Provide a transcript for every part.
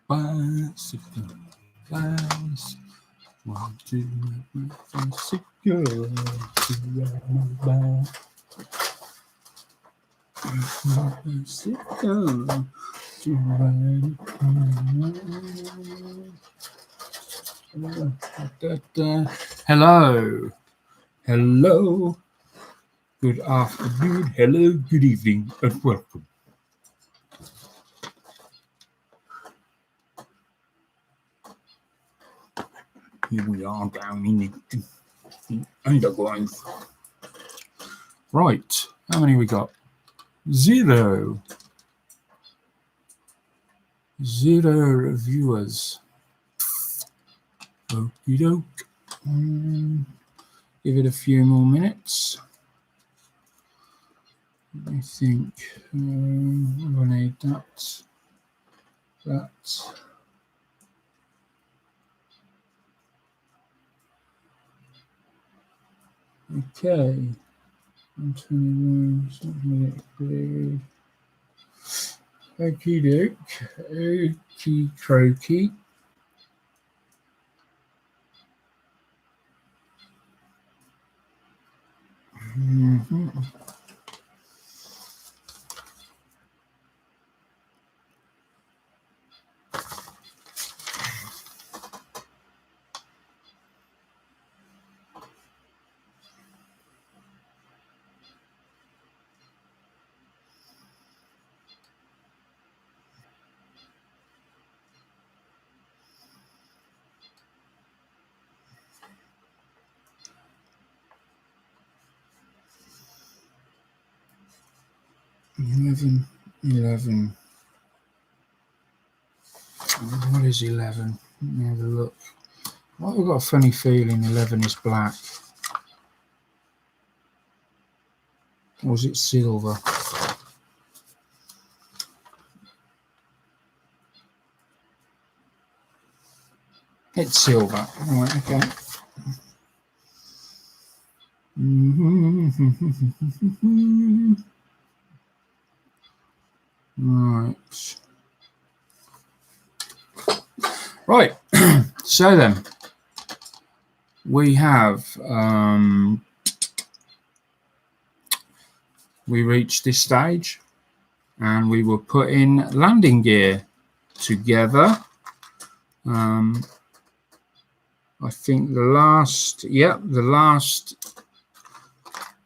Bicycle, bicycle. 1, 2, bicycle. To ride my bike. Bicycle. To ride it. Hello. Hello. Good afternoon. Hello. Good evening. And welcome. Here we are down in the underground. Right. How many we got? 0. 0 reviewers. Okie doke. Give it a few more minutes. I think I need that. Okay. 121. Something like okie doke. Okie croaky. Mm-hmm. Eleven. What is 11? Let me have a look. I've got a funny feeling 11 is black. Or is it silver? It's silver. Right, okay. Right. So then, we have we reached this stage, and we were putting landing gear together. I think the last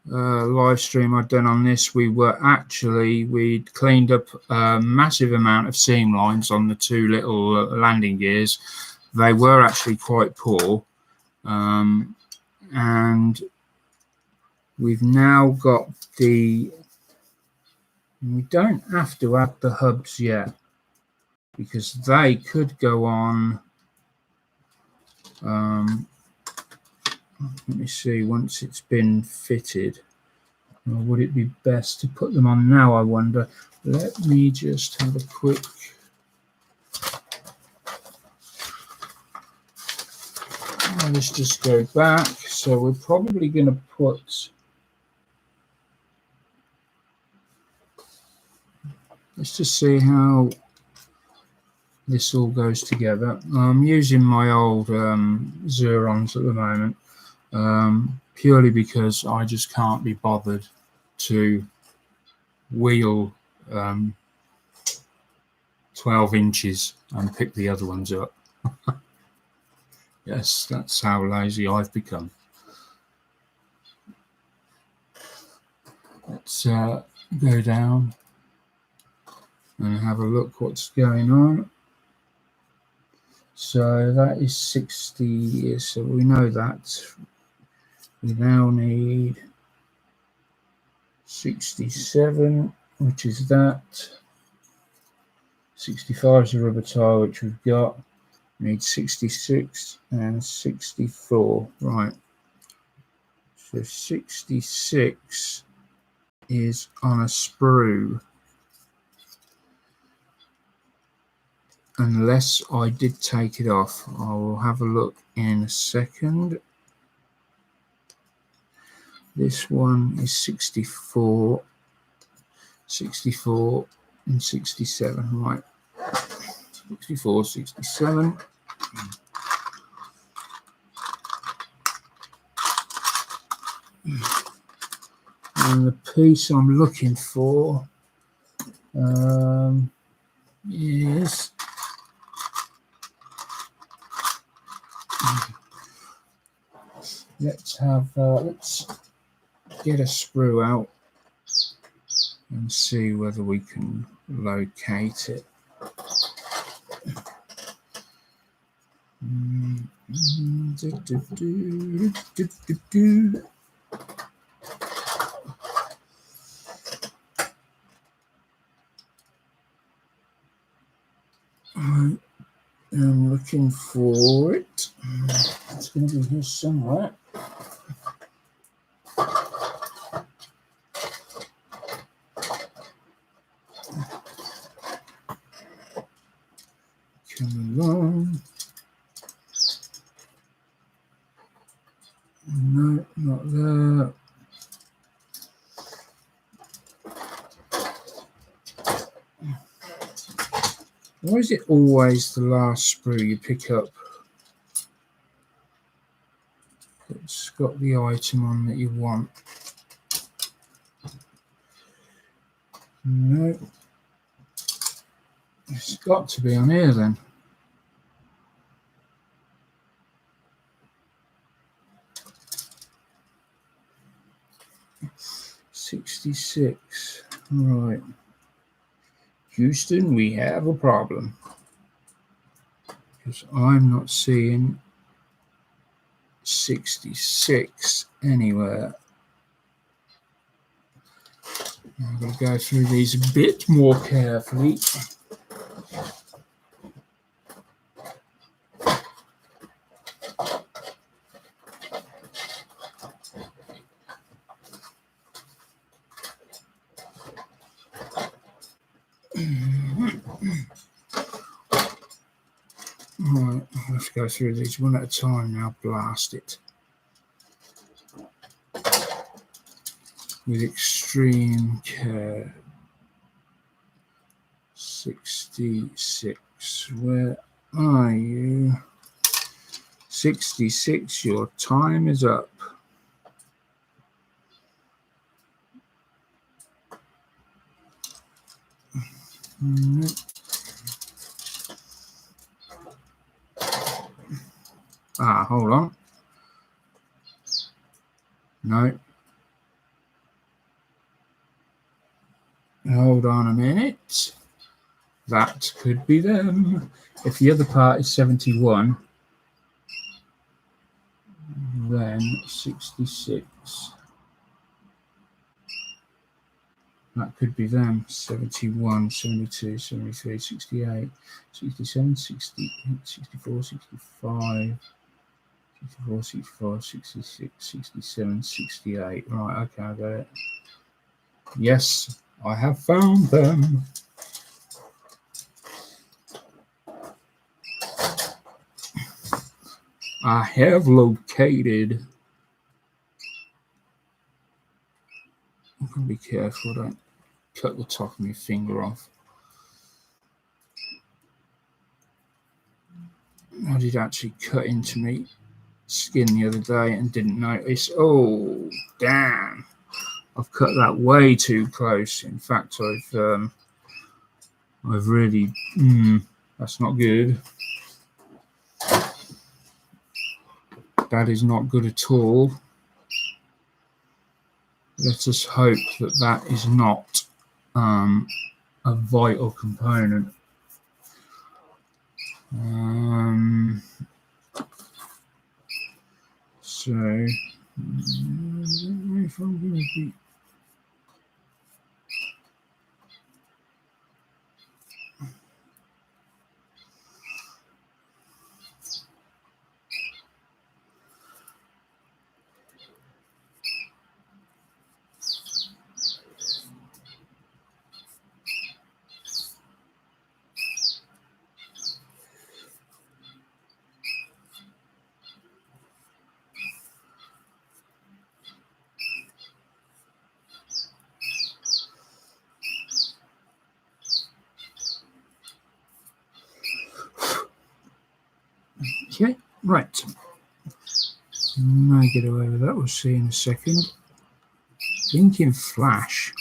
live stream I'd done on this, we'd cleaned up a massive amount of seam lines on the 2 little landing gears. They were actually quite poor, and we've now got we don't have to add the hubs yet, because they could go on. Let me see, once it's been fitted, or would it be best to put them on now, I wonder? Let me just have a quick... Let's just go back. So we're probably going to put... Let's just see how this all goes together. I'm using my old Xerons at the moment, purely because I just can't be bothered to wheel 12 inches and pick the other ones up. Yes, that's how lazy I've become. Let's go down and have a look what's going on. So that is 60, so we know that. We now need 67, which is that. 65 is the rubber tire, which we've got. We need 66 and 64. Right. So 66 is on a sprue. Unless I did take it off. I will have a look in a second. This one is 64, 64 and 67, right? 64, 67. And the piece I'm looking for is let's get a sprue out and see whether we can locate it. I'm looking for it. It's going to be here somewhere. Come along. No, not there. Why is it always the last sprue you pick up that's got the item on that you want? No. It's got to be on here then. $66. Right. Houston, we have a problem. Because I'm not seeing 66 anywhere. I'm going to go through these a bit more carefully. Right, let's go through these one at a time now. Blast it with extreme care. 66, where are you? 66, your time is up. Hold on. No. Hold on a minute. That could be them. If the other part is 71, then 66. That could be them. 71, 72, 73, 68, 67, 68, 64, 65, 64, 65, 66, 67, 68. Right, okay, I got it. Yes, I have found them. I have located. I'm going to be careful, don't cut the top of my finger off. I did actually cut into me skin the other day and didn't notice. Oh, damn. I've cut that way too close. In fact, I've really, that's not good. That is not good at all. Let us hope that that is not a vital component. So, if I'm going to be Okay, right. May get away with that. We'll see in a second. Blinking flash.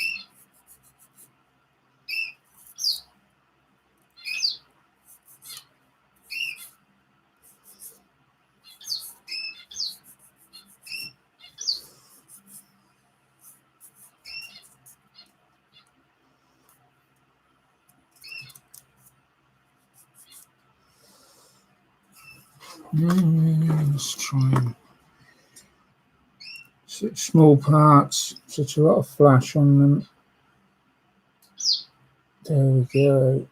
Let's try and small parts, such a lot of flash on them. There we go.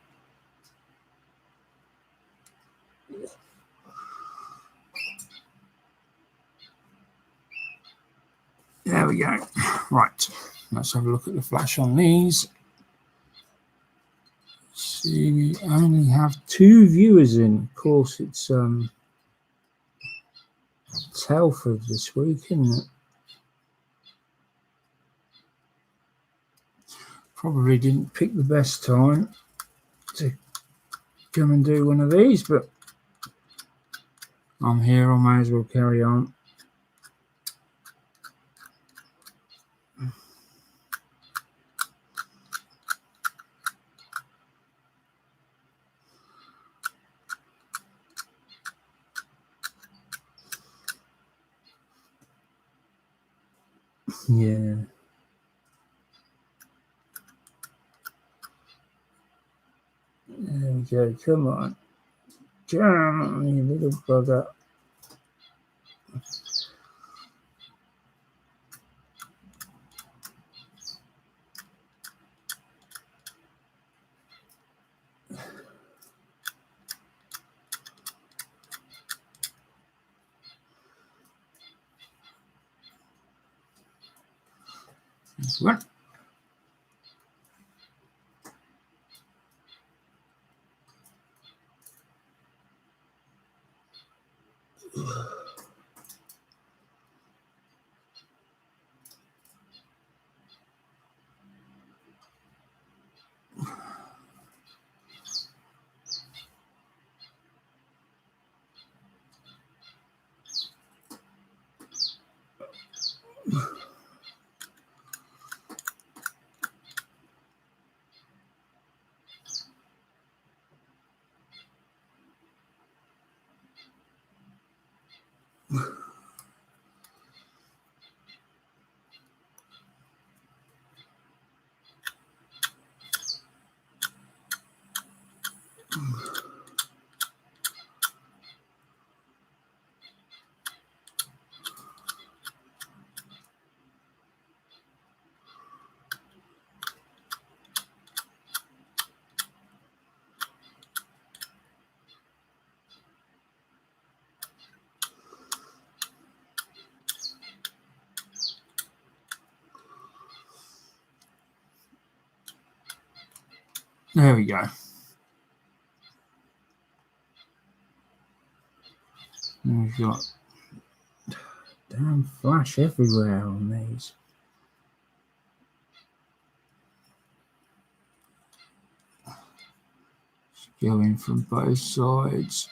There we go. Right, let's have a look at the flash on these. See, we only have 2 viewers in. Of course, it's Telford this week, isn't it? Probably didn't pick the best time to come and do one of these, but I'm here. I may as well carry on. Yeah. There we go. Come on. Come on, you little bugger. What? There we go. And we've got damn flash everywhere on these. Just going from both sides.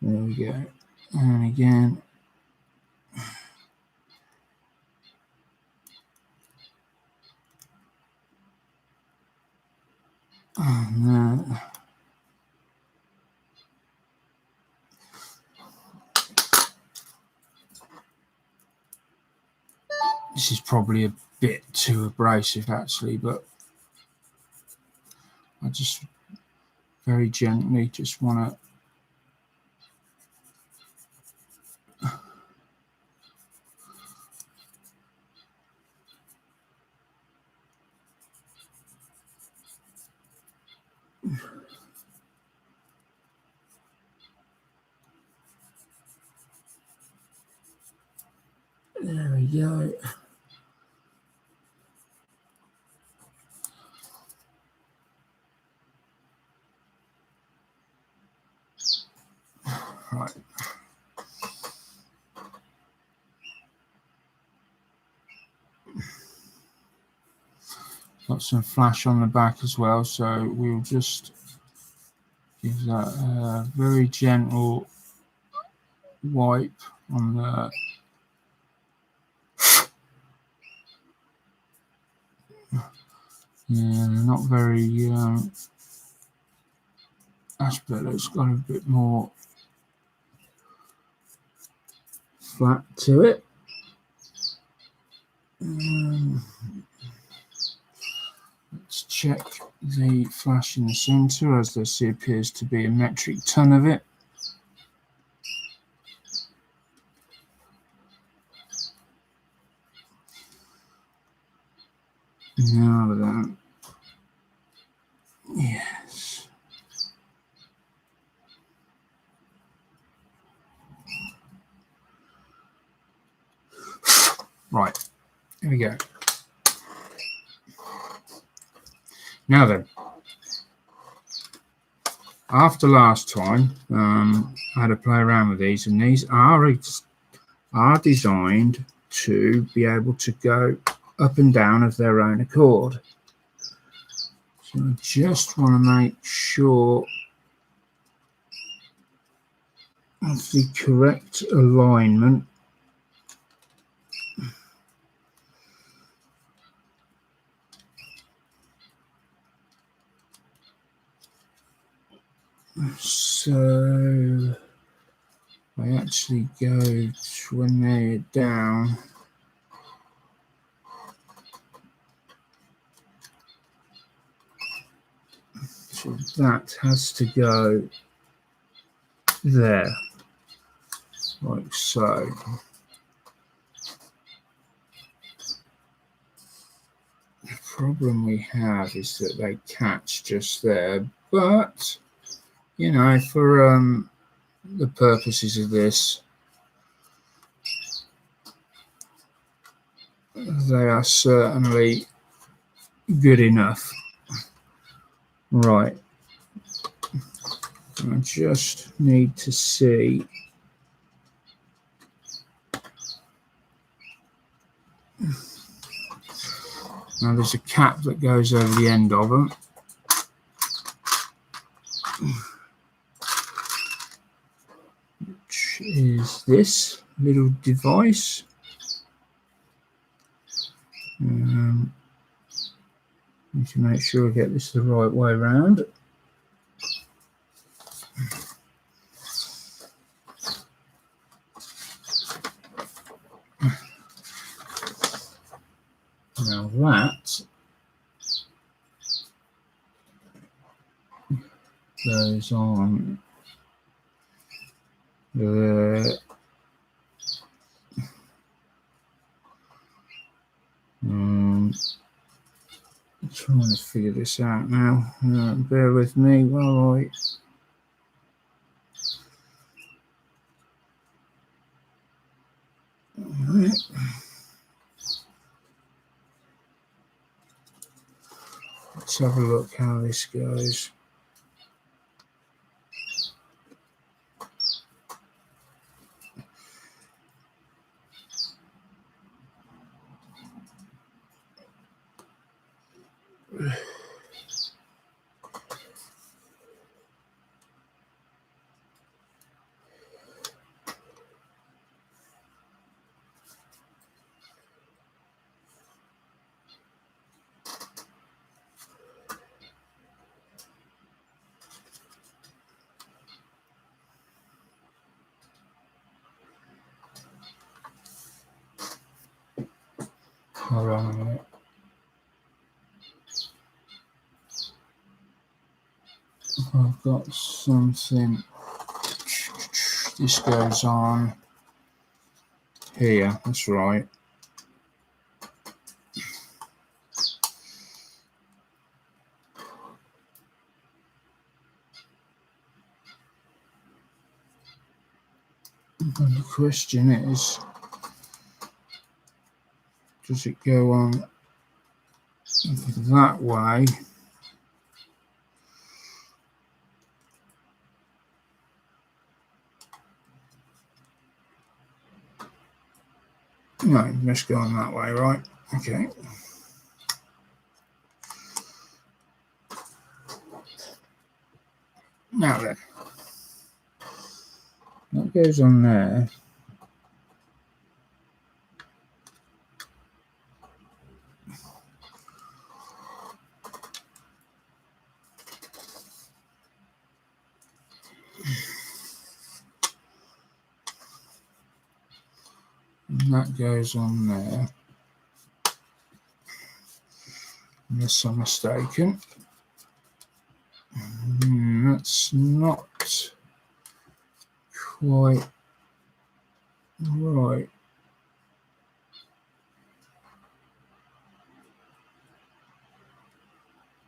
There we go. And again. And then. This is probably a bit too abrasive actually, but I just very gently just want to there we go. Right. got some flash on the back as well, so we'll just give that a very gentle wipe on the not very that's better. It's got a bit more flat to it. Let's check the flash in the center, as there appears to be a metric ton of it. Now then, yes. Right, here we go. Now then, after last time, I had to play around with these, and these are designed to be able to go up and down of their own accord. So I just want to make sure of the correct alignment. So I actually go to when they're down. So that has to go there, like so. The problem we have is that they catch just there, but you know, for the purposes of this, they are certainly good enough. Right, I just need to see now there's a cap that goes over the end of them. Which is this little device. Need to make sure I get this the right way around. Now that goes on there. I'm trying to figure this out now. Bear with me while I let's have a look how this goes. Hold on a minute. I've got something. This goes on here. That's right. And the question is, does it go on that way? No, it must go on that way, right? Okay. Now then, that goes on there. And that goes on there. Unless I'm mistaken. That's not quite right.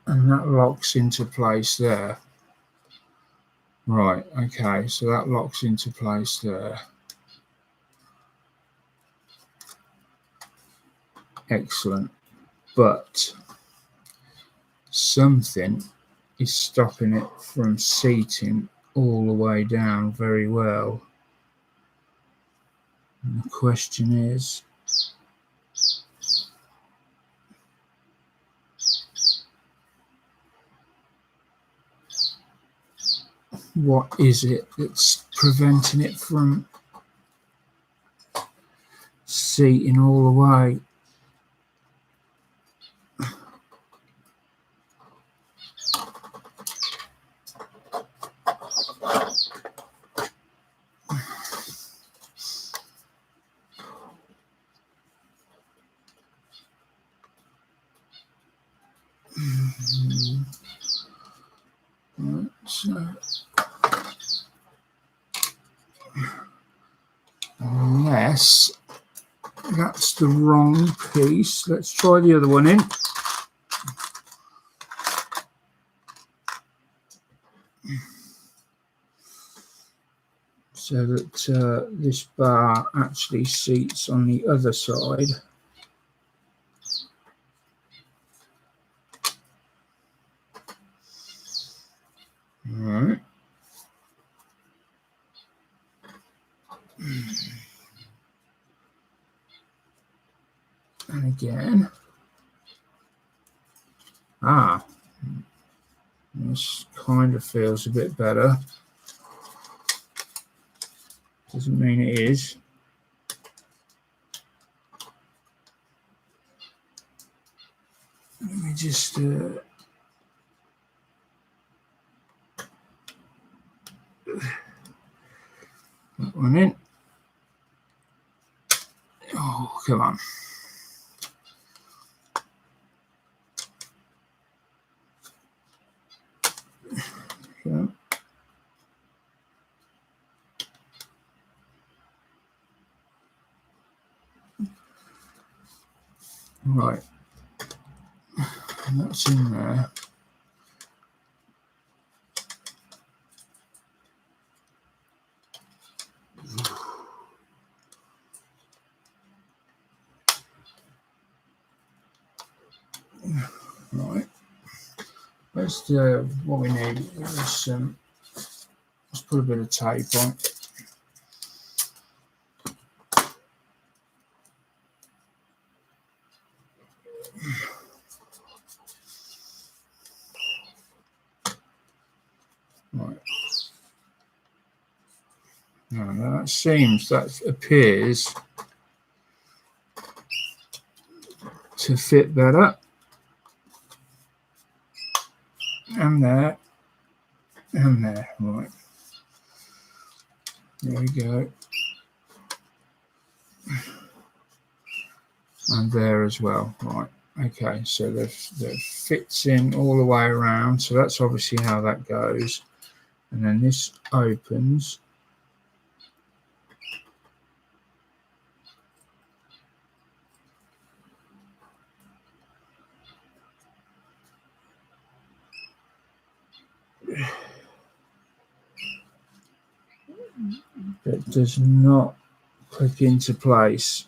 And that locks into place there. Right, okay, so that locks into place there. Excellent. But something is stopping it from seating all the way down very well. And the question is, what is it that's preventing it from seating all the way? So, unless that's the wrong piece, let's try the other one in. So that this bar actually seats on the other side. Right. And again. This kind of feels a bit better. Doesn't mean it is. Let me just that one in. Oh, come on. Okay. Right. And that's in there. Right. Let's do what we need is let's put a bit of tape on. Right. Now that appears to fit better. And there. And there. Right. There we go. And there as well. Right. Okay, so that fits in all the way around. So that's obviously how that goes. And then this opens. It does not click into place.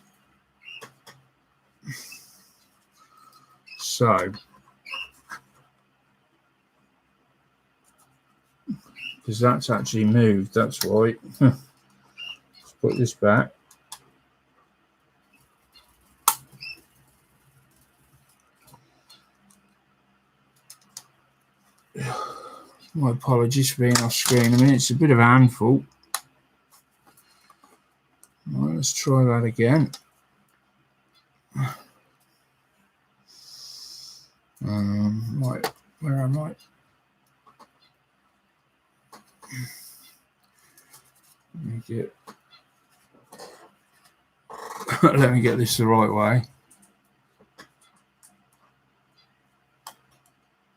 So, because that's actually moved, that's why. Let's put this back. My apologies for being off screen a minute. It's a bit of a handful. Right, let's try that again. Right, where am I? Let me get this the right way.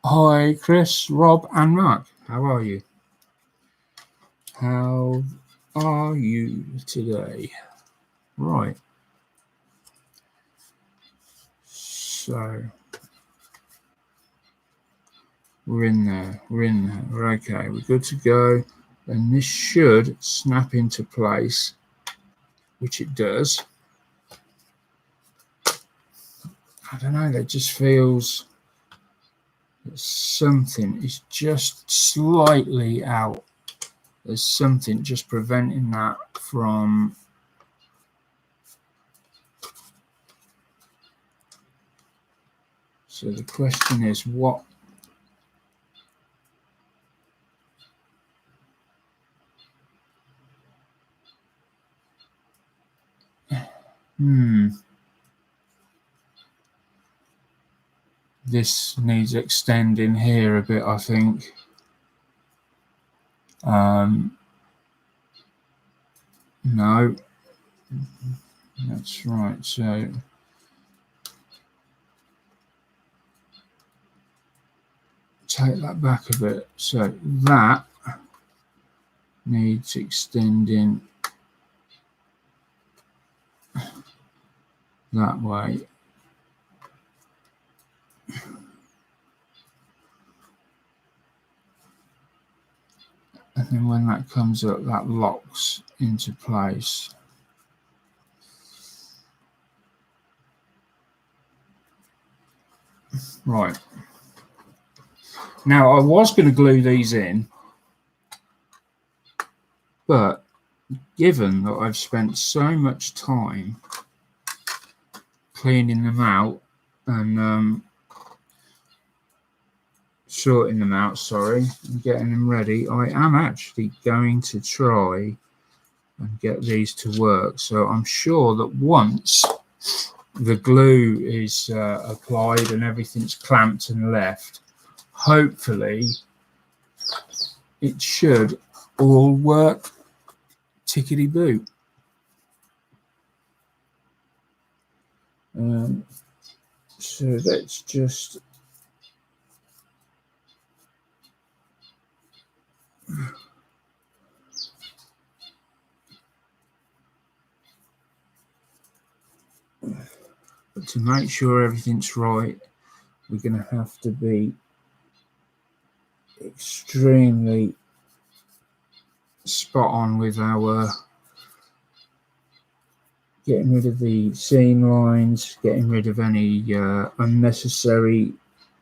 Hi, Chris, Rob, and Mark. How are you? How are you today? Right. So we're in there. We're okay. We're good to go. And this should snap into place, which it does. I don't know. That just feels that something is just slightly out. There's something just preventing that from. So the question is, what? This needs extending here a bit, I think. No, that's right. So take that back a bit. So that needs extending that way. And then when that comes up, that locks into place. Right. Now, I was going to glue these in, but given that I've spent so much time cleaning them out and sorting them out, and getting them ready, I am actually going to try and get these to work. So I'm sure that once the glue is applied and everything's clamped and left, hopefully it should all work tickety-boo. So let's just to make sure everything's right, we're going to have to be extremely spot on with our getting rid of the seam lines, getting rid of any unnecessary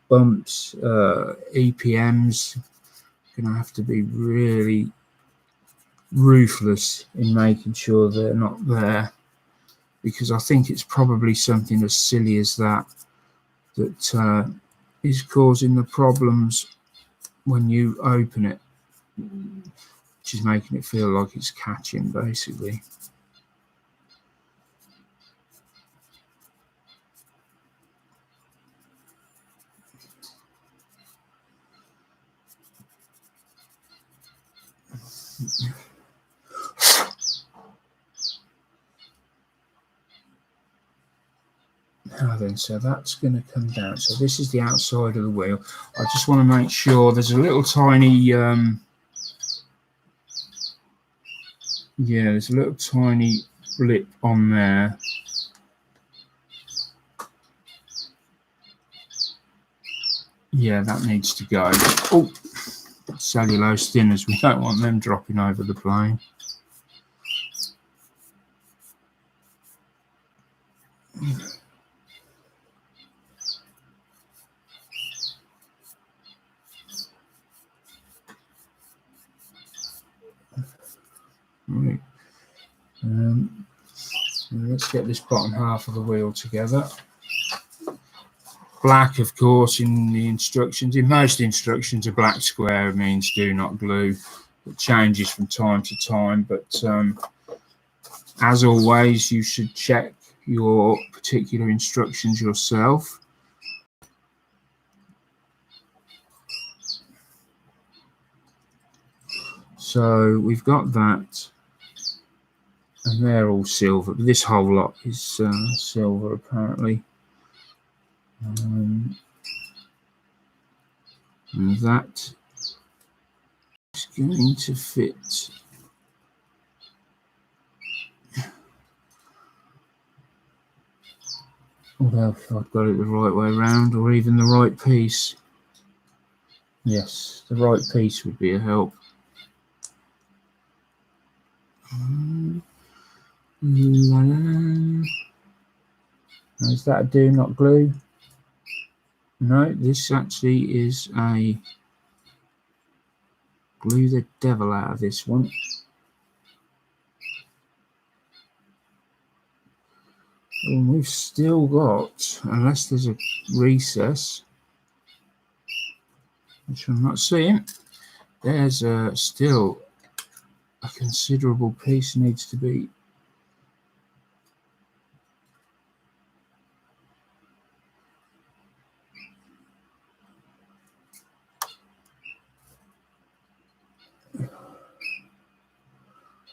bumps, EPMs. Going to have to be really ruthless in making sure they're not there, because I think it's probably something as silly as that is causing the problems when you open it, which is making it feel like it's catching, basically. Now then, so that's going to come down. So this is the outside of the wheel. I just want to make sure there's a little tiny, there's a little tiny blip on there. Yeah, that needs to go. Oh, cellulose thinners, we don't want them dropping over the plane. Right. Let's get this bottom half of the wheel together. black, of course, in the instructions. In most instructions, a black square means do not glue. It changes from time to time, but as always, you should check your particular instructions yourself. So we've got that, and they're all silver. This whole lot is silver, apparently. And that is going to fit. Well, if I've got it the right way around, or even the right piece. Yes, the right piece would be a help. La, la, la. Is that a do not glue? No, this actually is a glue the devil out of this one. And we've still got, unless there's a recess, which I'm not seeing, there's still a considerable piece needs to be.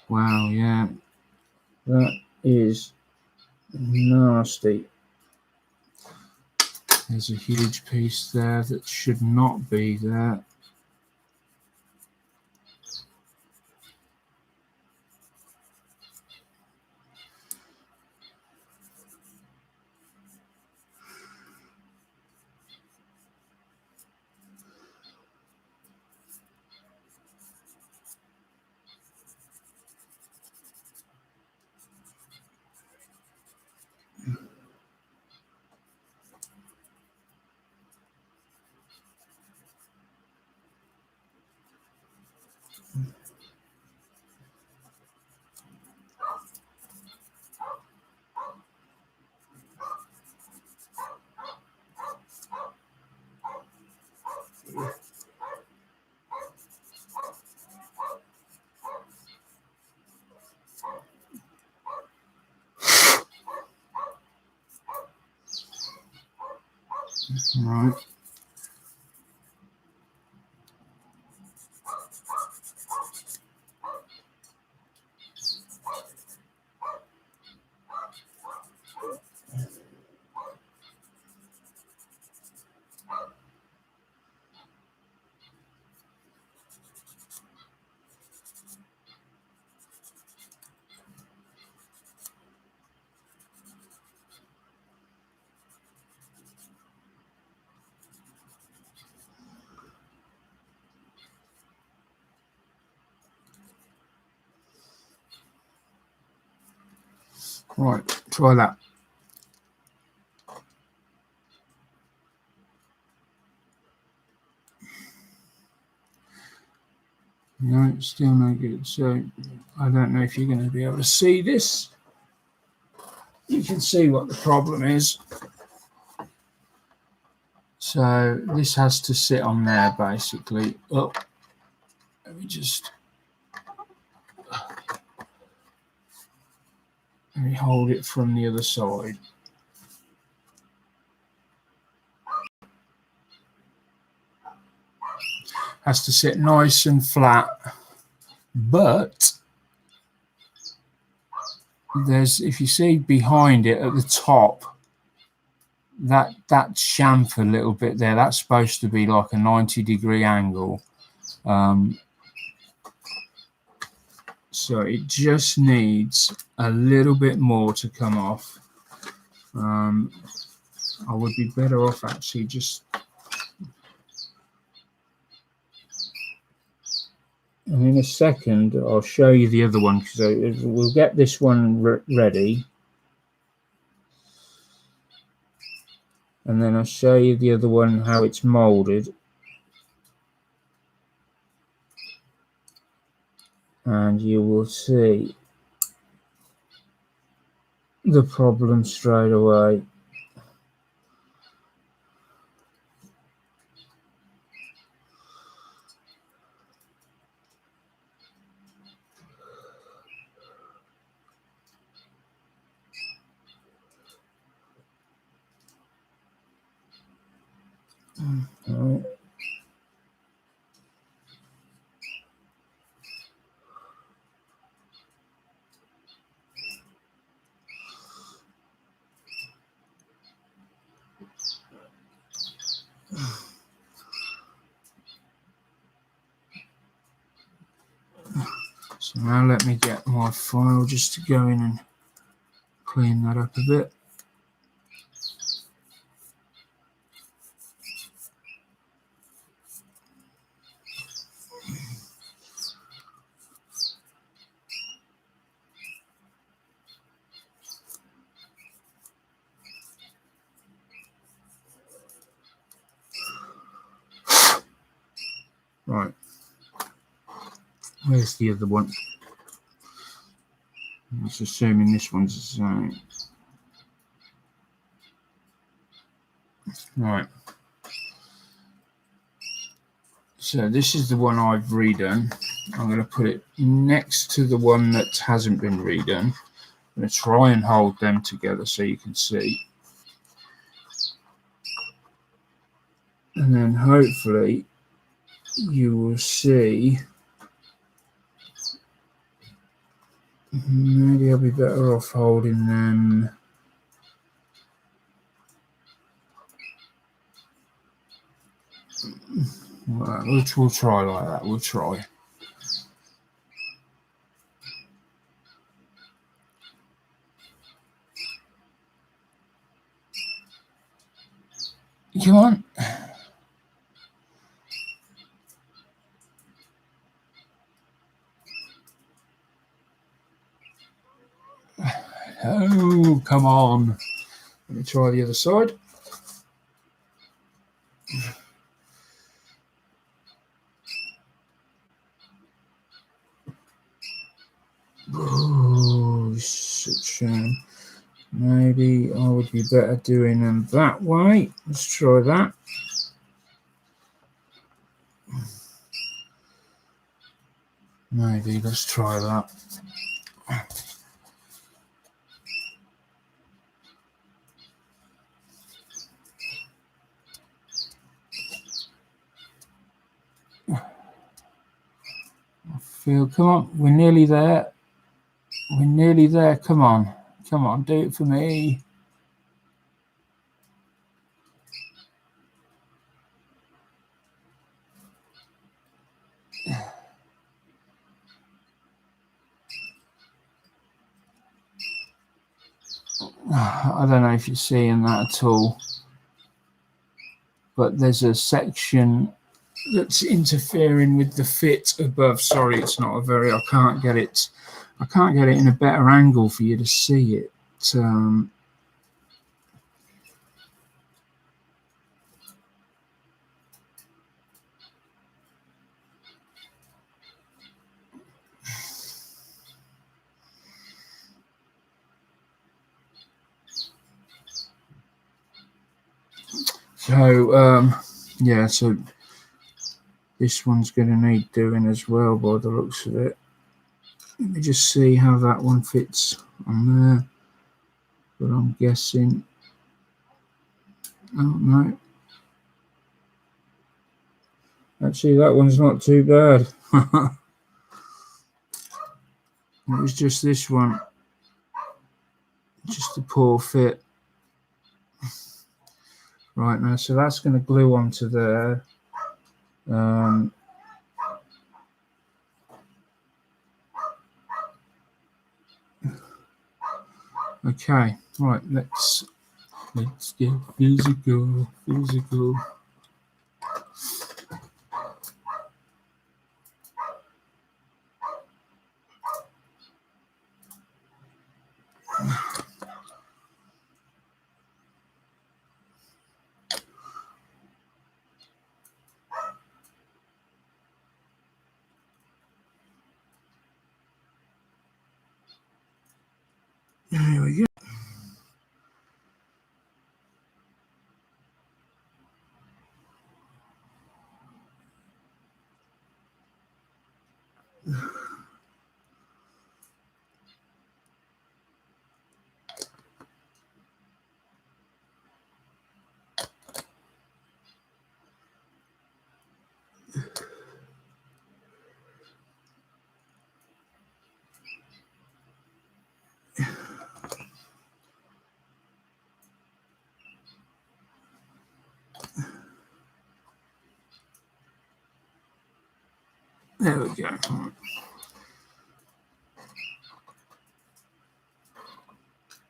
Wow, yeah, that is nasty. There's a huge piece there that should not be there. Right. Right, try that. No, still no good. So I don't know if you're going to be able to see this. You can see what the problem is. So this has to sit on there basically. Oh, let me just hold it from the other side. Has to sit nice and flat, but there's, if you see behind it at the top, that chamfer a little bit there, that's supposed to be like a 90-degree angle. So it just needs a little bit more to come off. I would be better off actually just, and in a second I'll show you the other one, because we'll get this one ready, and then I'll show you the other one, how it's molded, and you will see the problem straight away. So now let me get my file just to go in and clean that up a bit. Right, where's the other one? I'm just assuming this one's the same. Right. So this is the one I've redone. I'm going to put it next to the one that hasn't been redone. I'm going to try and hold them together so you can see. And then hopefully you will see. Maybe I'll be better off holding them. Right, we'll try like that. We'll try. Come on. Oh, come on. Let me try the other side. Oh, such a shame. Maybe I would be better doing them that way. Let's try that. Maybe let's try that. I feel, come on, we're nearly there. We're nearly there. Come on. Come on, do it for me. I don't know if you're seeing that at all, but there's a section that's interfering with the fit above. Sorry, it's not a very, I can't get it in a better angle for you to see it. Yeah, so this one's going to need doing as well by the looks of it. Let me just see how that one fits on there. But I'm guessing, oh no. Actually, that one's not too bad. It was just this one. Just a poor fit. Right now, so that's going to glue onto there. Okay, right, let's get physical. There we go. There we go.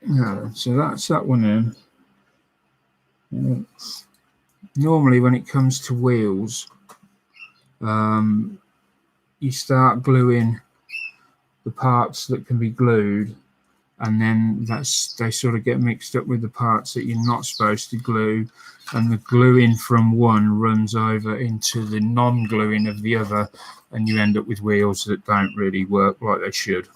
Yeah, so that's that one in. Normally when it comes to wheels, you start gluing the parts that can be glued, and then they sort of get mixed up with the parts that you're not supposed to glue, and the gluing from one runs over into the non-gluing of the other, and you end up with wheels that don't really work like they should.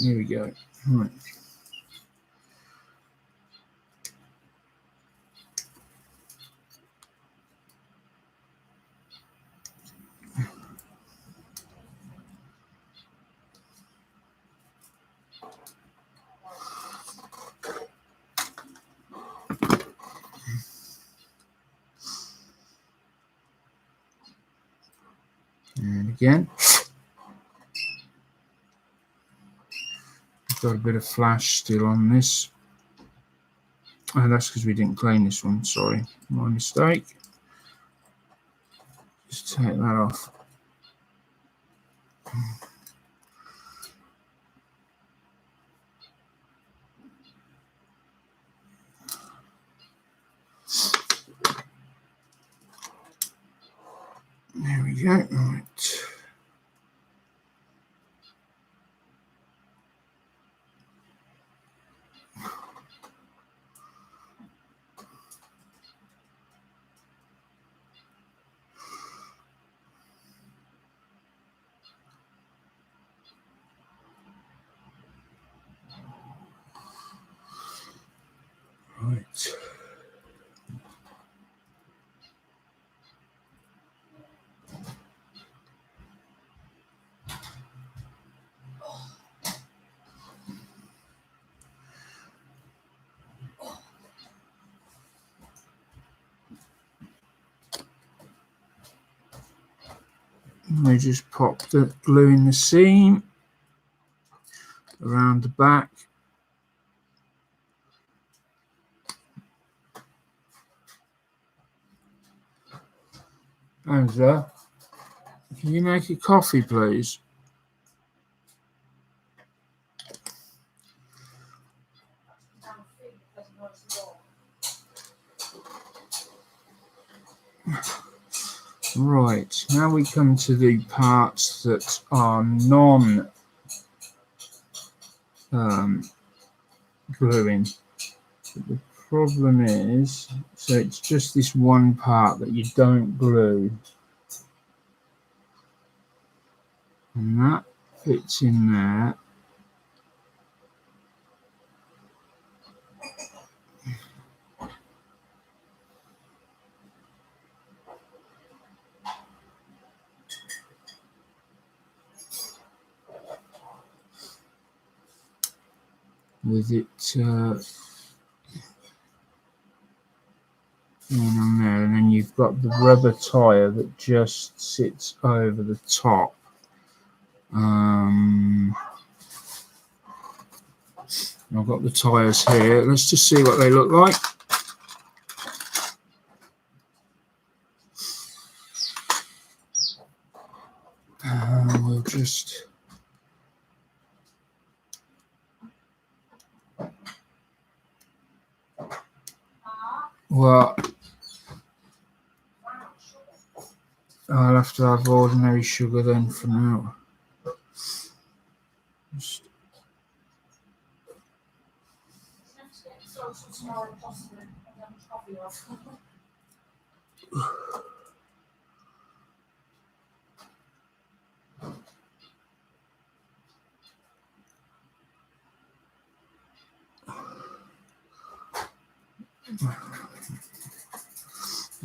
Here we go. Right. And again, got a bit of flash still on this. Oh, that's because we didn't clean this one, sorry, my mistake. Just take that off. There we go. Right. Right. We just pop the glue in the seam around the back. Angela, can you make a coffee, please? Right, now we come to the parts that are non-gluing. The problem is, so it's just this one part that you don't glue. And that fits in there. With it in on there, and then you've got the rubber tire that just sits over the top. I've got the tires here. Let's just see what they look like. We'll just well, I'll have to have ordinary sugar then for now. Just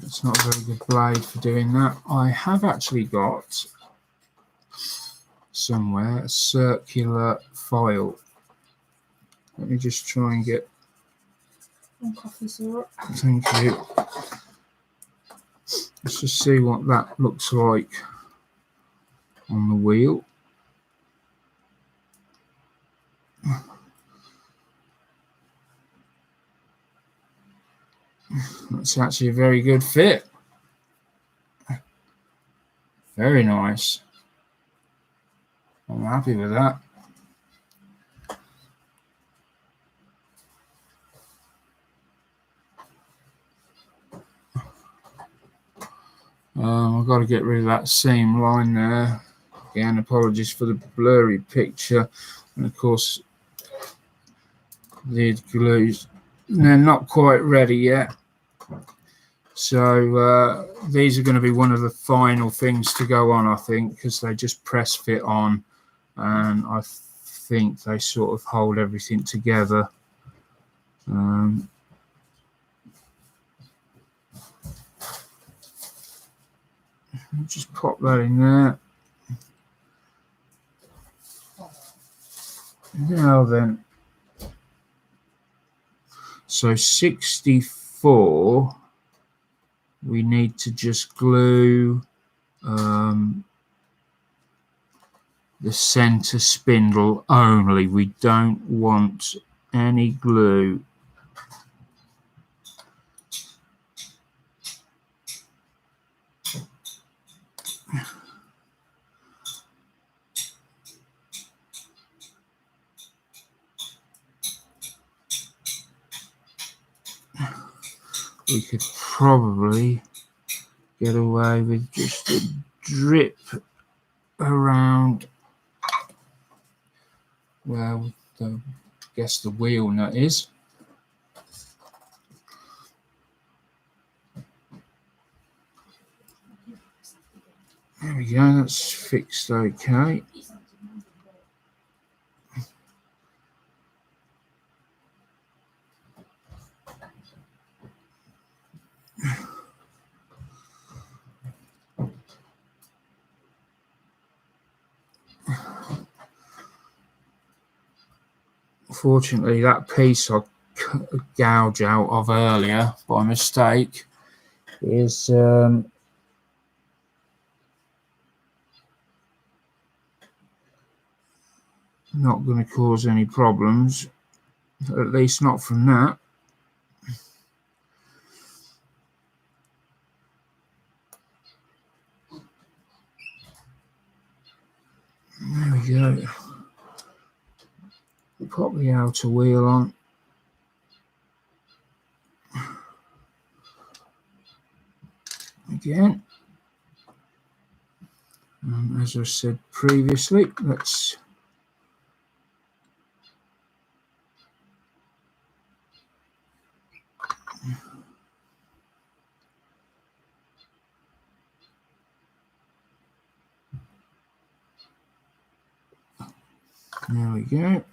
it's not a very good blade for doing that. I have actually got somewhere a circular file. Let me just try and get coffee syrup. Thank you. Let's just see what that looks like on the wheel. That's actually a very good fit. Very nice. I'm happy with that. I've got to get rid of that seam line there. Again, apologies for the blurry picture. And of course, the glues, they're not quite ready yet. So these are going to be one of the final things to go on, I think, because they just press fit on, and I think they sort of hold everything together. Just pop that in there. Now then, so 64, we need to just glue the center spindle only. We don't want any glue. We could probably get away with just a drip around, well, I guess the wheel nut is. There we go, that's fixed okay. Fortunately, that piece I gouged out of earlier by mistake is not going to cause any problems, at least not from that. There we go. Pop the outer wheel on. Again. As I said previously, let's there we go.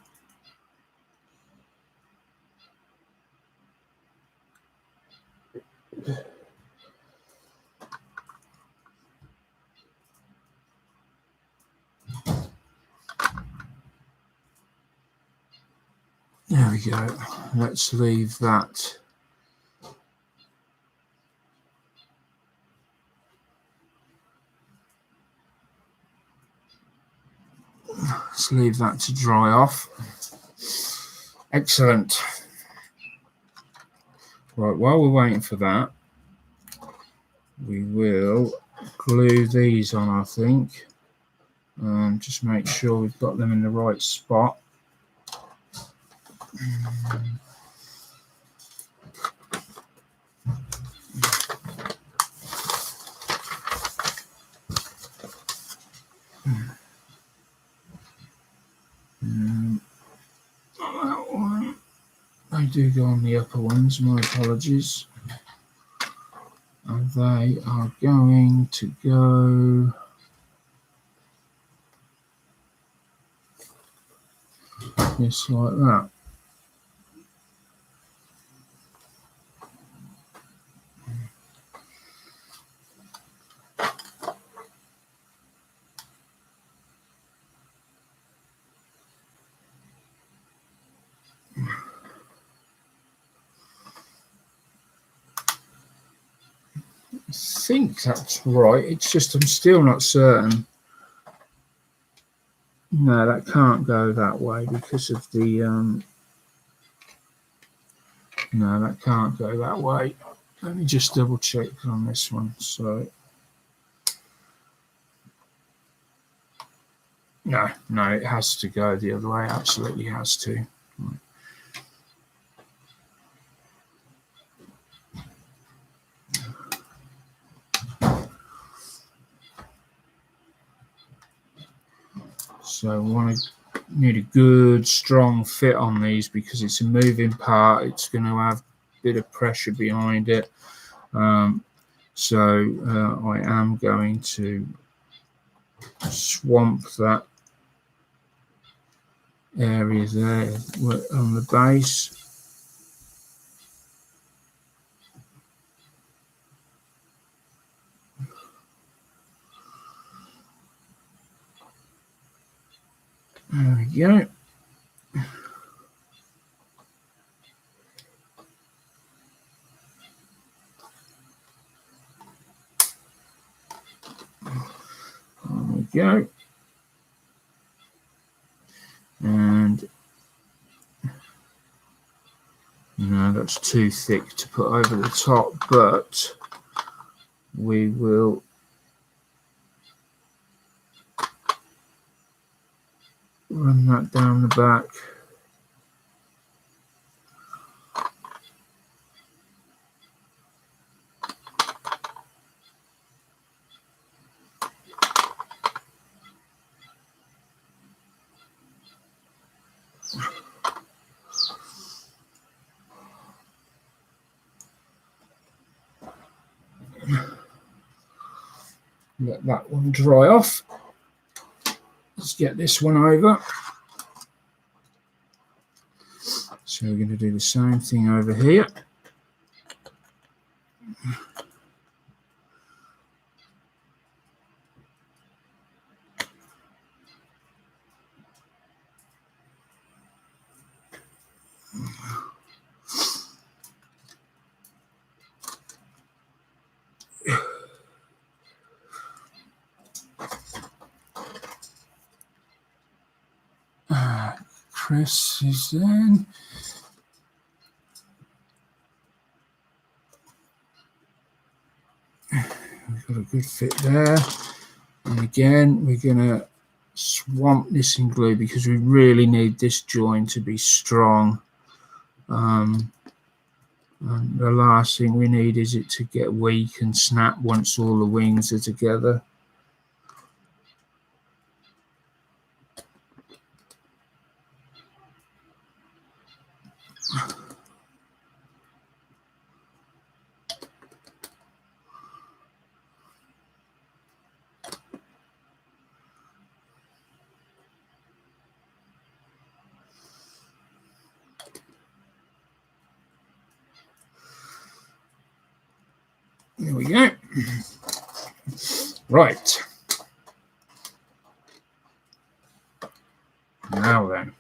There we go. Let's leave that. Let's leave that to dry off. Excellent. Right, while we're waiting for that, we will glue these on, I think. Just make sure we've got them in the right spot. That one. They do go on the upper ones, my apologies. And they are going to go just like that. I think that's right. It's just I'm still not certain. No, that can't go that way because of the No, that can't go that way. Let me just double check on this one. So, no, it has to go the other way. Absolutely has to. Right. So need a good strong fit on these because it's a moving part. It's going to have a bit of pressure behind it. So I am going to swamp that area there on the base. There we go. There we go. And no, that's too thick to put over the top, but we will run that down the back. Let that one dry off. Let's get this one over. So we're going to do the same thing over here. Chris is in. We've got a good fit there. And again, we're going to swamp this in glue because we really need this joint to be strong. And the last thing we need is it to get weak and snap once all the wings are together. There we go. Right. Now then.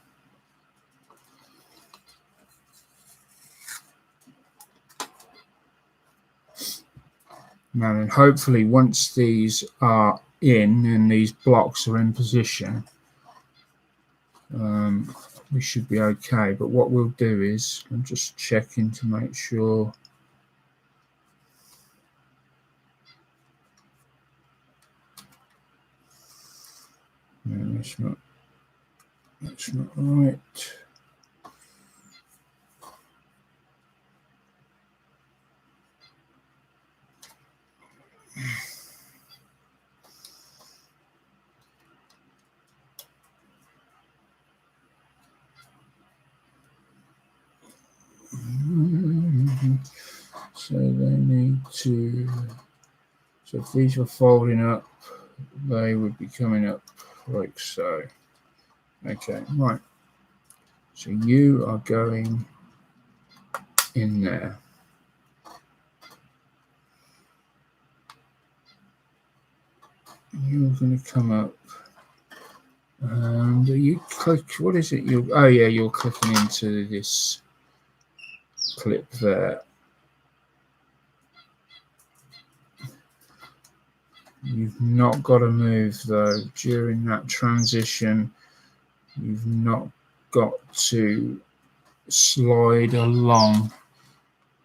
Now then, hopefully once these are in and these blocks are in position, we should be okay. But what we'll do is, I'm just checking to make sure. No, that's not right. So they need to, so if these were folding up, they would be coming up like so. Okay, right. So you are going in there. You're going to come up. And you click, what is it? Oh yeah, you're clicking into this clip there. You've not got to move though during that transition. You've not got to slide along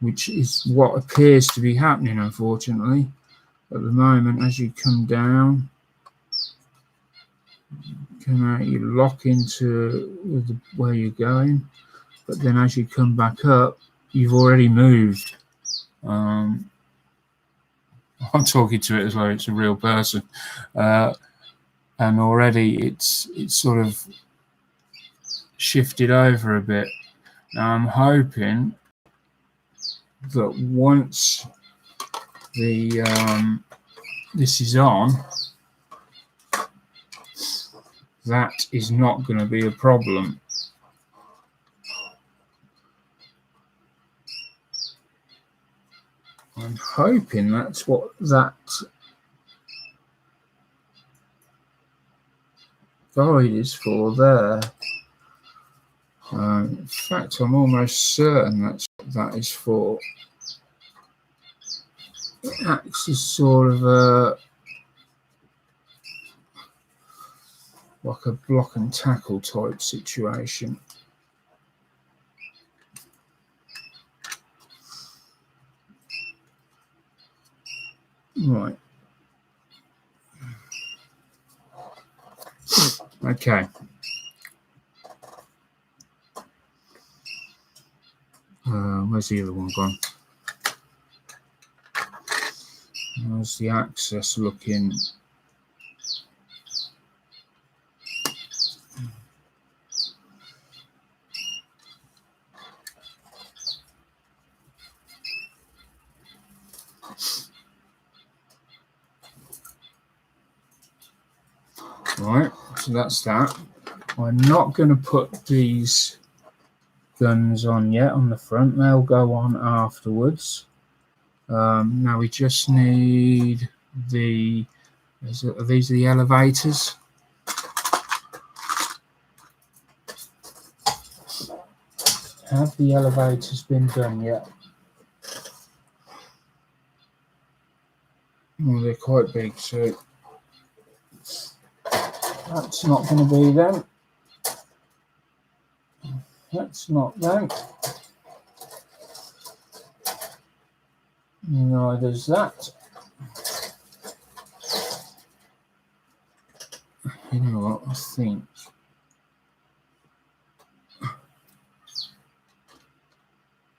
which is what appears to be happening, unfortunately, at the moment. As you come down, you lock into where you're going, but then as you come back up, you've already moved. I'm talking to it as though it's a real person, and already it's sort of shifted over a bit. Now I'm hoping that once this is on, that is not going to be a problem. I'm hoping that's what that guide is for there. In fact, I'm almost certain that's what that is for. It acts as sort of like a block and tackle type situation. Right. Okay. Where's the other one gone? How's the access looking? Right, so that's that. I'm not going to put these guns on yet on the front. They'll go on afterwards. Now we just need are these the elevators? Have the elevators been done yet? Well, they're quite big, so that's not going to be them. That's not them. Neither's that. You know what, I think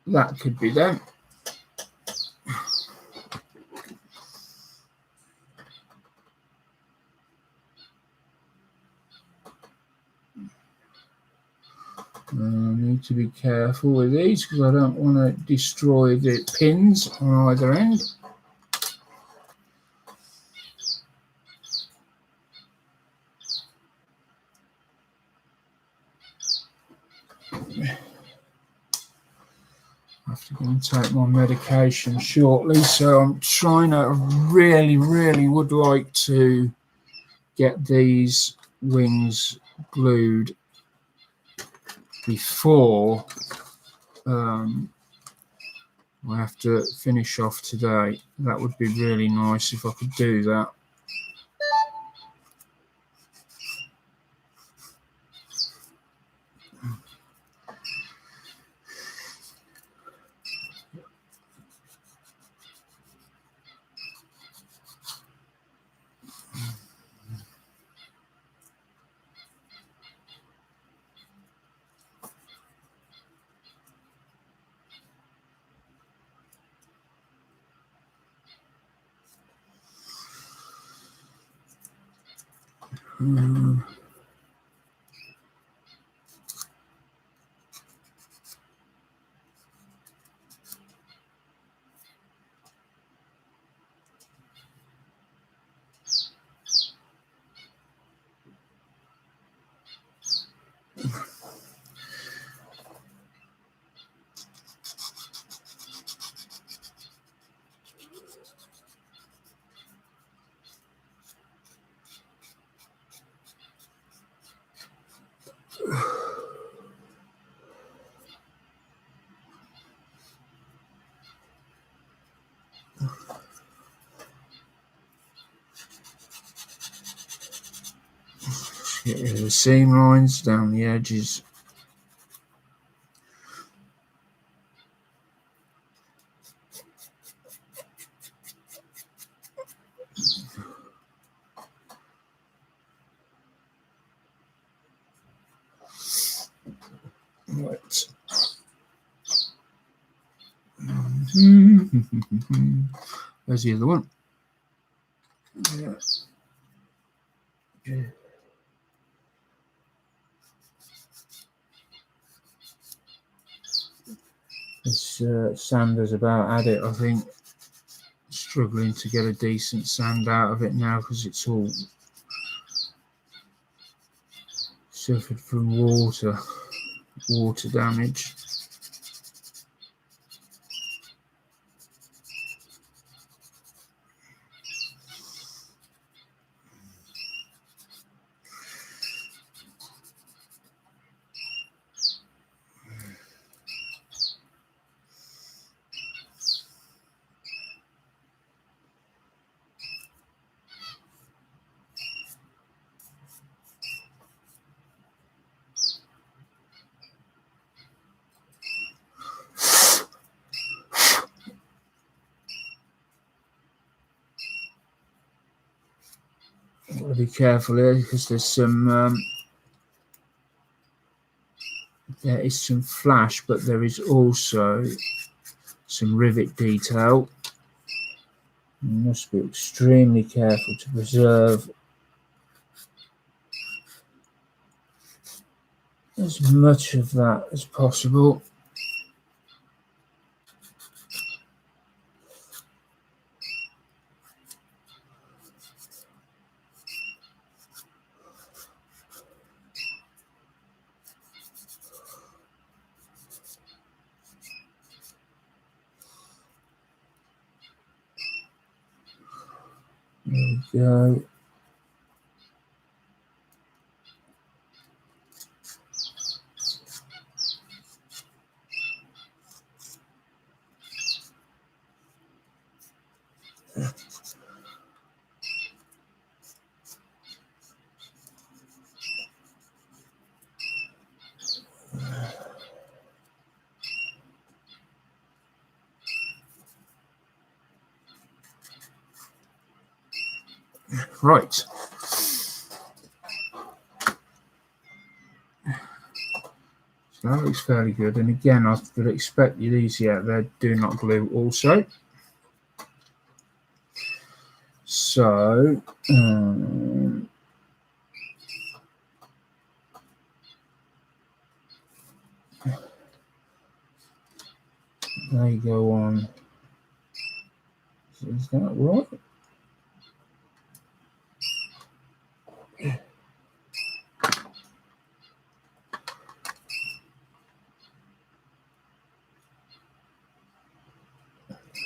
that could be them. I need to be careful with these because I don't want to destroy the pins on either end. I have to go and take my medication shortly, so I'm trying to really would like to get these wings glued before I have to finish off today. That would be really nice if I could do that. Get rid of the seam lines down the edges. There's the other one. Yeah. This sander's about had it, I think. Struggling to get a decent sand out of it now because it's all suffered from water damage. Gotta be careful here because there's some there is some flash, but there is also some rivet detail. You must be extremely careful to preserve as much of that as possible. There we go. Right. So that looks fairly good. And again, I would expect these out there do not glue also. So, they go on. Is that right?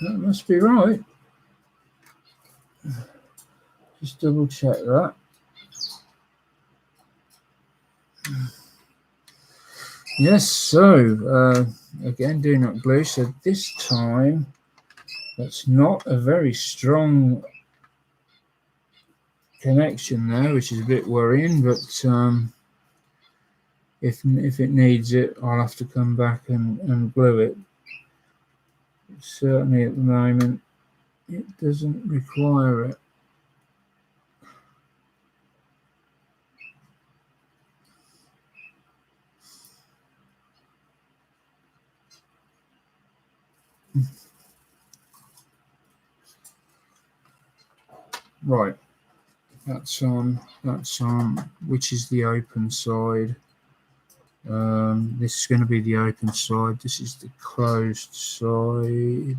That must be right. Just double check that. Yes, so again, do not glue. So this time, that's not a very strong connection there, which is a bit worrying, but if it needs it, I'll have to come back and glue it. Certainly at the moment, it doesn't require it. Right, that's on, which is the open side. This is going to be the open side. This is the closed side.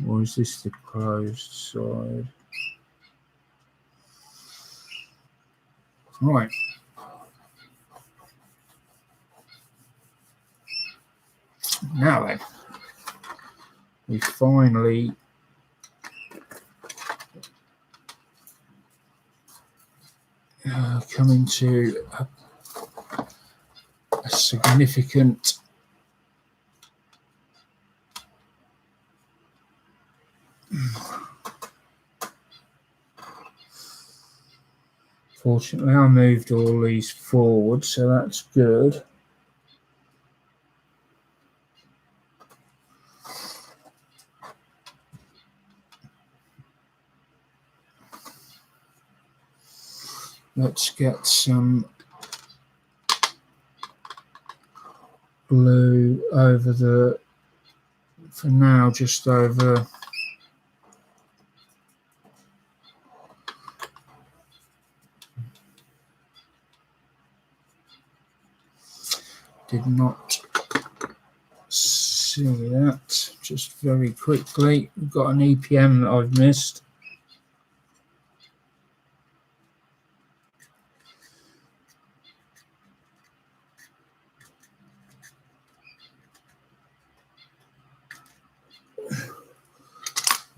Or is this the closed side? Right. Now then, we finally come into a significant fortunately I moved all these forward, so that's good. Let's get some glue over the for now, just over did not see that. Just very quickly, we've got an EPM that I've missed.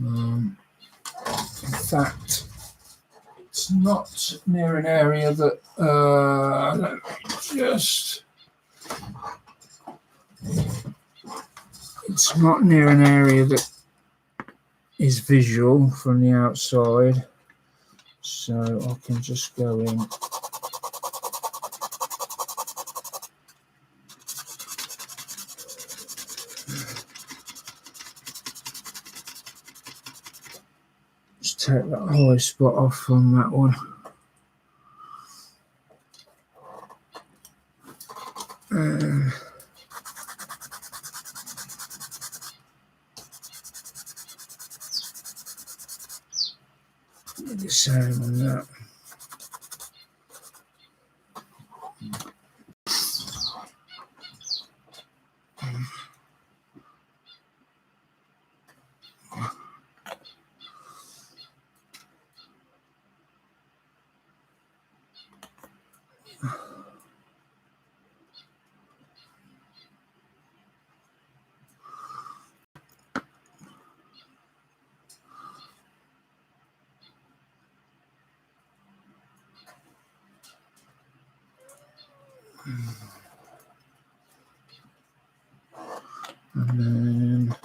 In fact, it's not near an area that let me just. It's not near an area that is visual from the outside, so I can just go in. Just take that high spot off on that one. The same on that. And then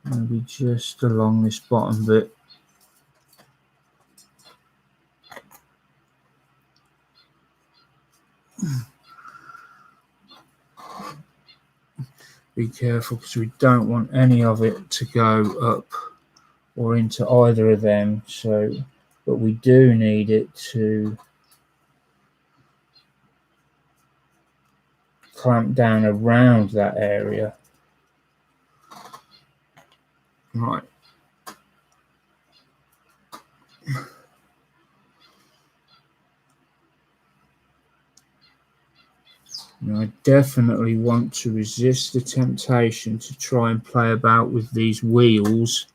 maybe just along this bottom bit. Be careful because we don't want any of it to go up or into either of them. So, but we do need it to clamp down around that area. Right. Now, I definitely want to resist the temptation to try and play about with these wheels.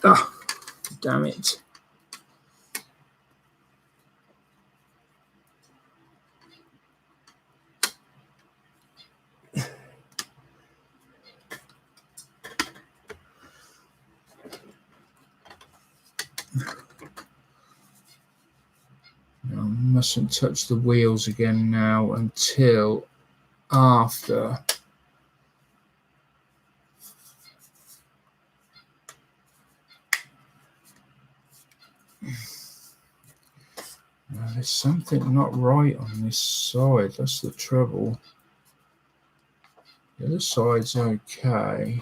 Ah, damn it. I mustn't touch the wheels again now until after now, there's something not right on this side. That's the trouble. The other side's okay.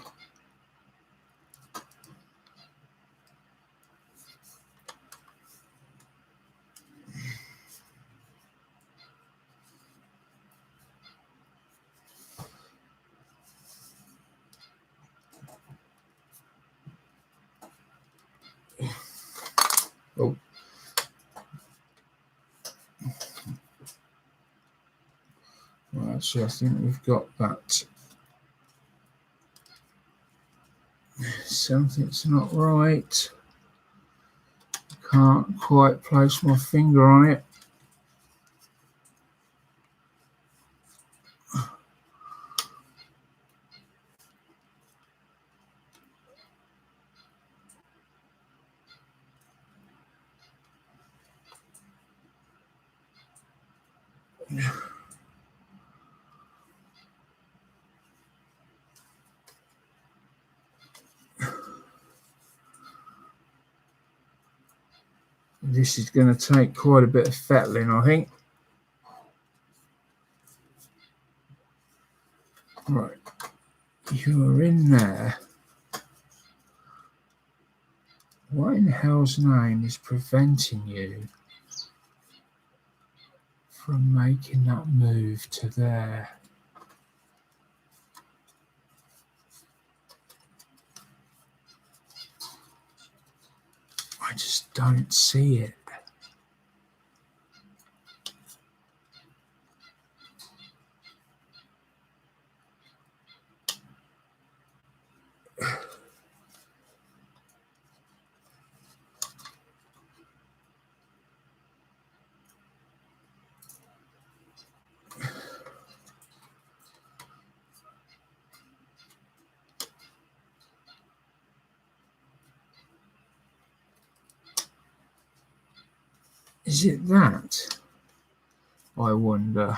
Oh. Right, so I think we've got that. Something's not right. Can't quite place my finger on it. This is going to take quite a bit of fettling, I think. Right, you're in there. What in hell's name is preventing you from making that move to there? just don't see it. Is it that? I wonder.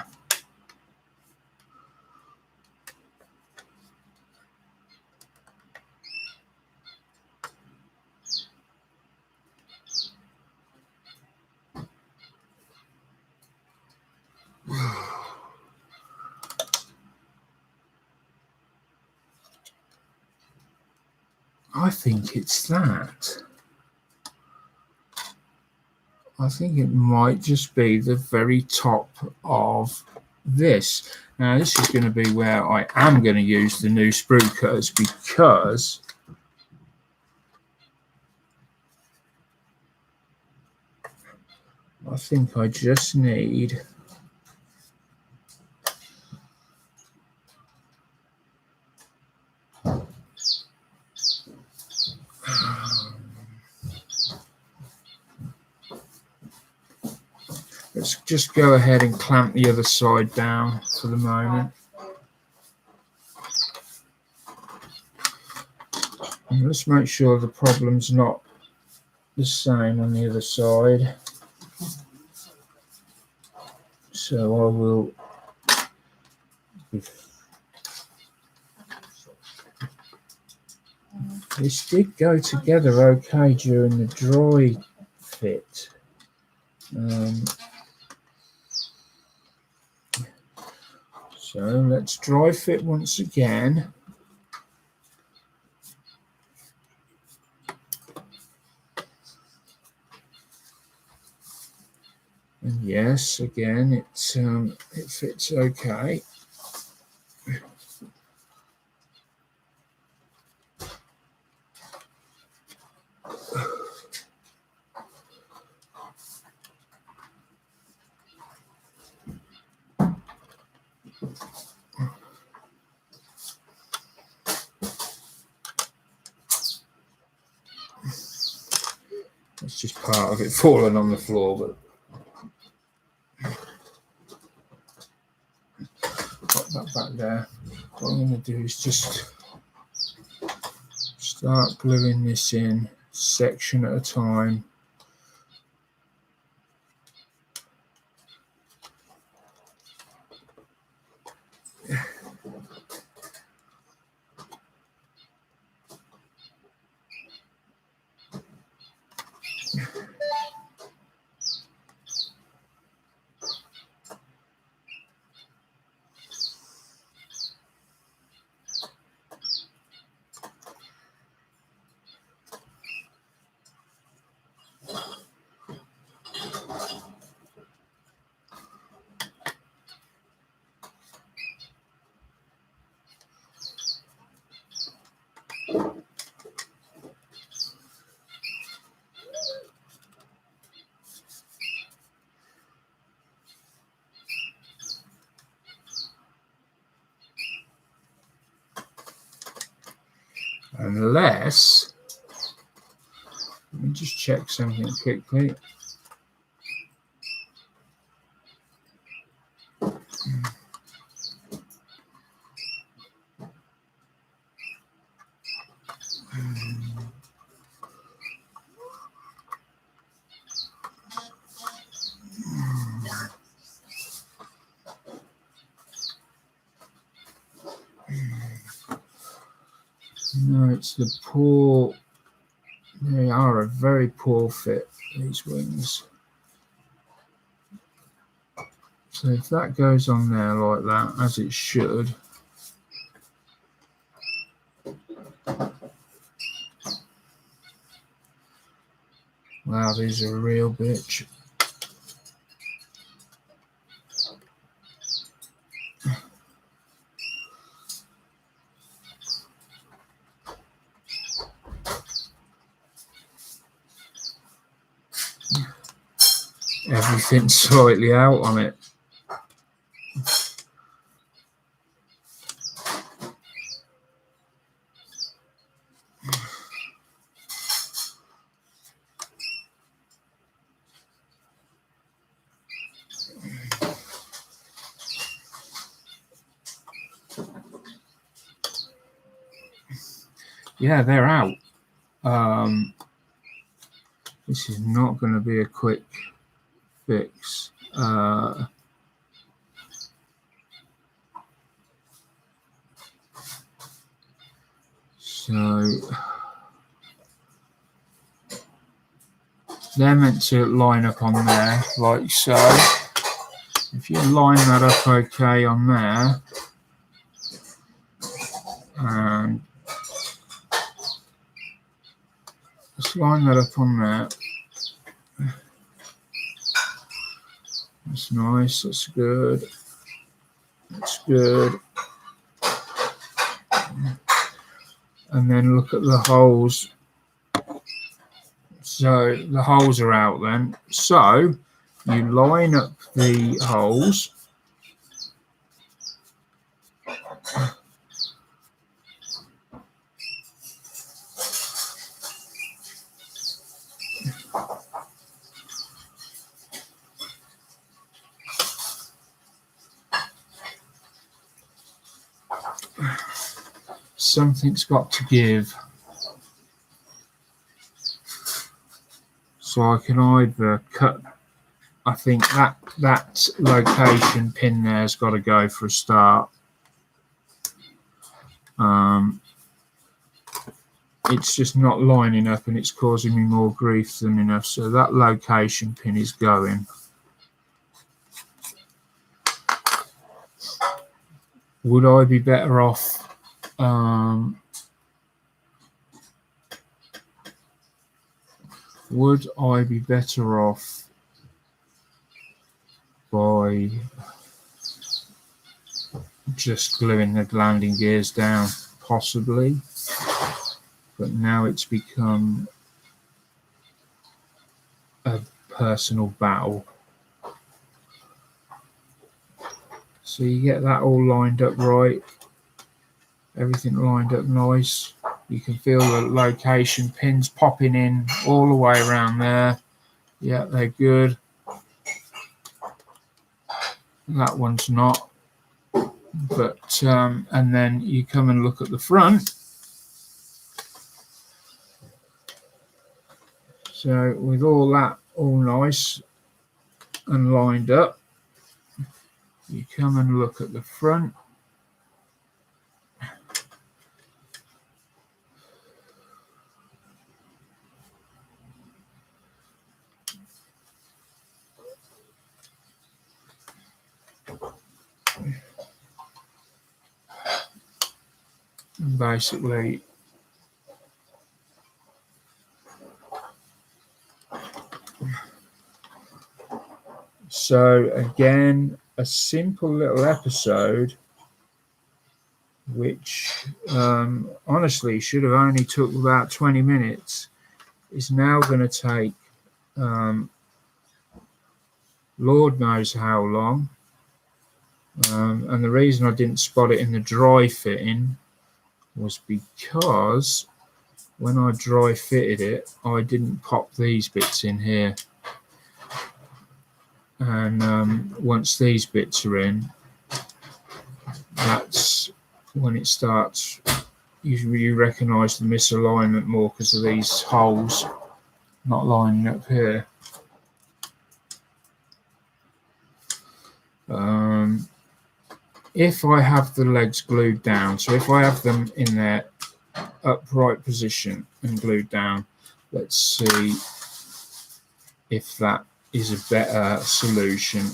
I think it's that. I think it might just be the very top of this. Now, this is going to be where I am going to use the new sprue cutters, because I think I just need let's just go ahead and clamp the other side down for the moment. And let's make sure the problem's not the same on the other side. So I will. This did go together okay during the dry fit. So let's dry fit once again. And yes, again, it fits okay. It's just part of it falling on the floor, but put that back there. What I'm going to do is just start gluing this in section at a time. Unless, let me just check something quickly. No, it's the poor. They are a very poor fit, these wings. So if that goes on there like that, as it should, wow, these are a real bitch. everything slightly out on it. Yeah, they're out. This is not going to be a quick fix. So they're meant to line up on there, like so. If you line that up okay on there, and let's line that up on there. That's nice, that's good. That's good. And then look at the holes. So the holes are out then. So you line up the holes. Something's got to give. So I can either cut, I think that location pin there's got to go for a start. It's just not lining up and it's causing me more grief than enough. So that location pin is going. Would I be better off would I be better off by just gluing the landing gears down? Possibly, but now it's become a personal battle. So you get that all lined up right, everything lined up nice. You can feel the location pins popping in all the way around there. Yeah, they're good. That one's not. But and then you come and look at the front. So with all that all nice and lined up, you come and look at the front. And basically so again, a simple little episode which honestly should have only took about 20 minutes is now going to take Lord knows how long. And the reason I didn't spot it in the dry fitting was because when I dry fitted it, I didn't pop these bits in here. And once these bits are in, that's when it starts. You recognise the misalignment more because of these holes not lining up here. If I have the legs glued down, so if I have them in their upright position and glued down, let's see if that is a better solution.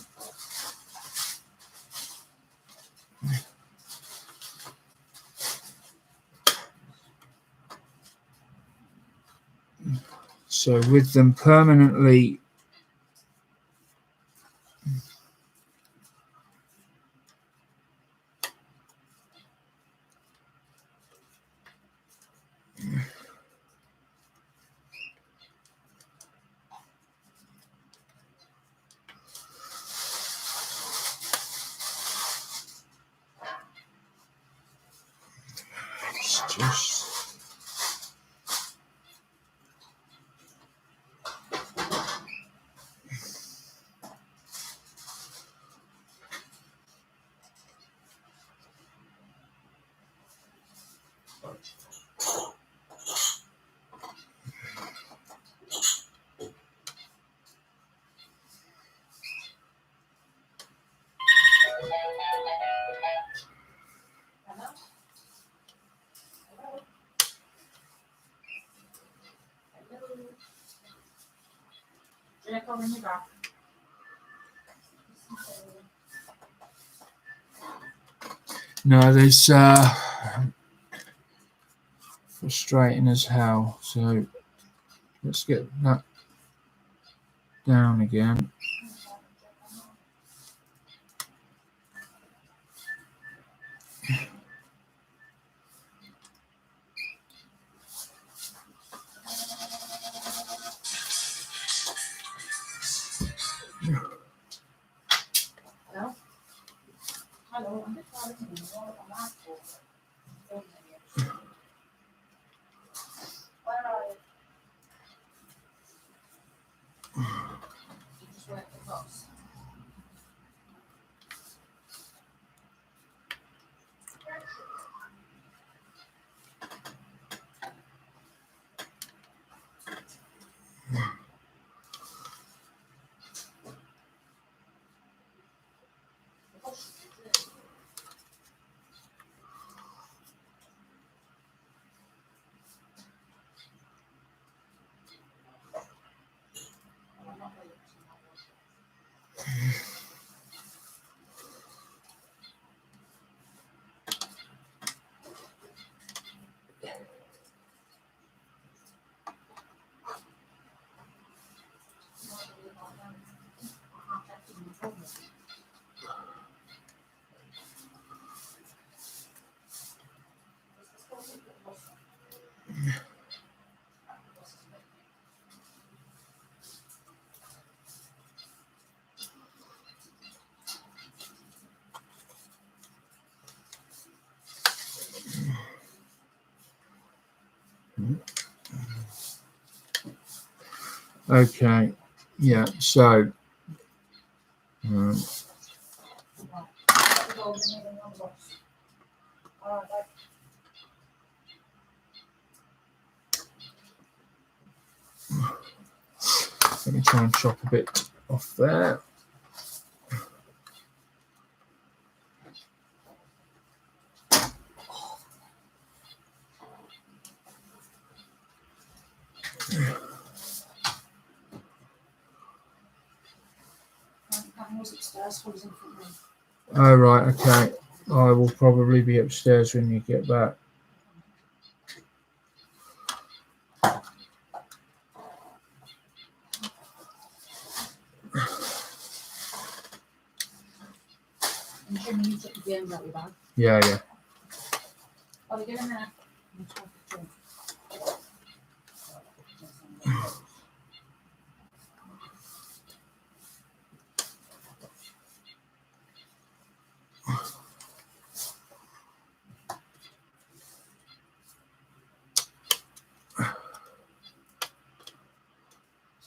So with them permanently just Jack, I'll ring you back. no, there's frustrating as hell. So let's get that down again. Hello? Hello, I'm just calling you. I'm not for Where are you? You just work the bus. Okay, yeah. So let me try and chop a bit off there. Upstairs, who's in front of me? Oh, right, okay. I will probably be upstairs when you get back. I'm assuming you took the games out of your bag. Yeah, yeah. Oh, you get in there.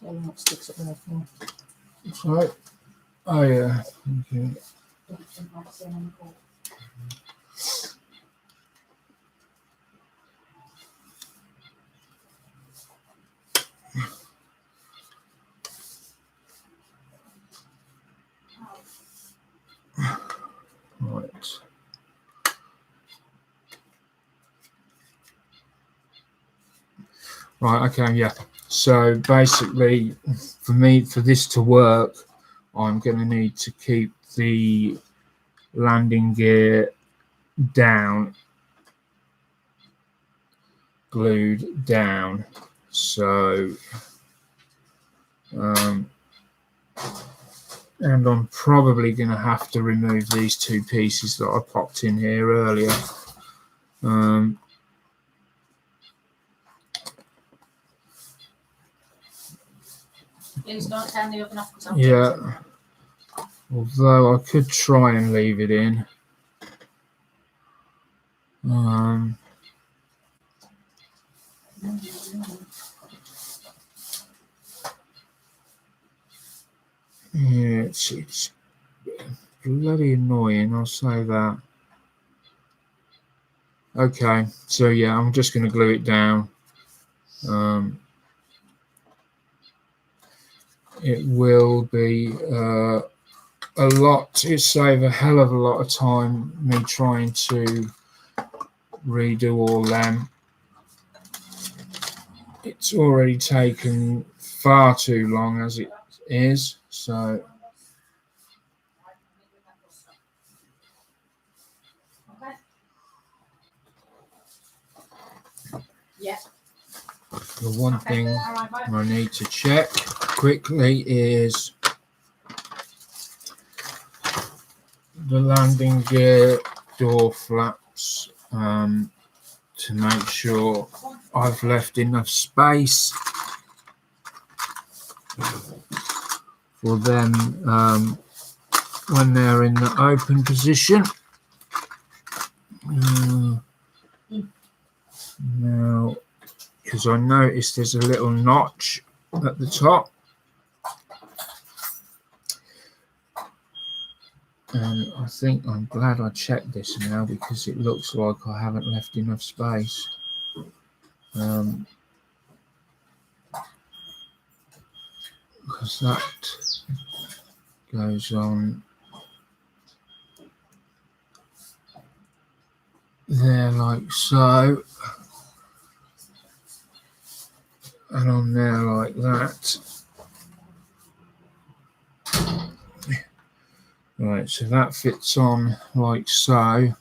So what sticks up there for? Right. Oh, yeah. Okay. Right. Right, okay, yeah. So basically, for this to work, I'm going to need to keep the landing gear down, glued down. So, and I'm probably going to have to remove these two pieces that I popped in here earlier. Please don't turn the oven off. Yeah. Although I could try and leave it in. it's bloody annoying, I'll say that. Okay, so yeah, I'm just going to glue it down. It will be a lot, it save a hell of a lot of time me trying to redo all them. It's already taken far too long as it is, so Okay. Yeah. the one thing I need to check quickly is the landing gear door flaps, to make sure I've left enough space for them when they're in the open position. Now, because I noticed there's a little notch at the top, and I think I'm glad I checked this now, because it looks like I haven't left enough space. Because that goes on there like so, and on there like that. Right, so that fits on like so,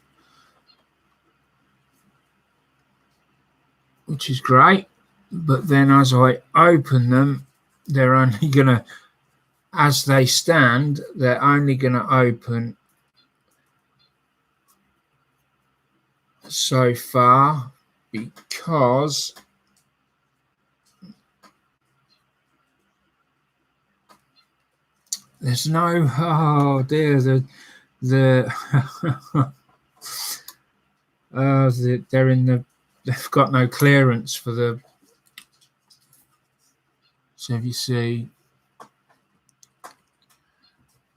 which is great. But then as I open them, they're only gonna, as they stand, they're only gonna open so far, because there's no, oh dear, they're in the, they've got no clearance for the, so if you see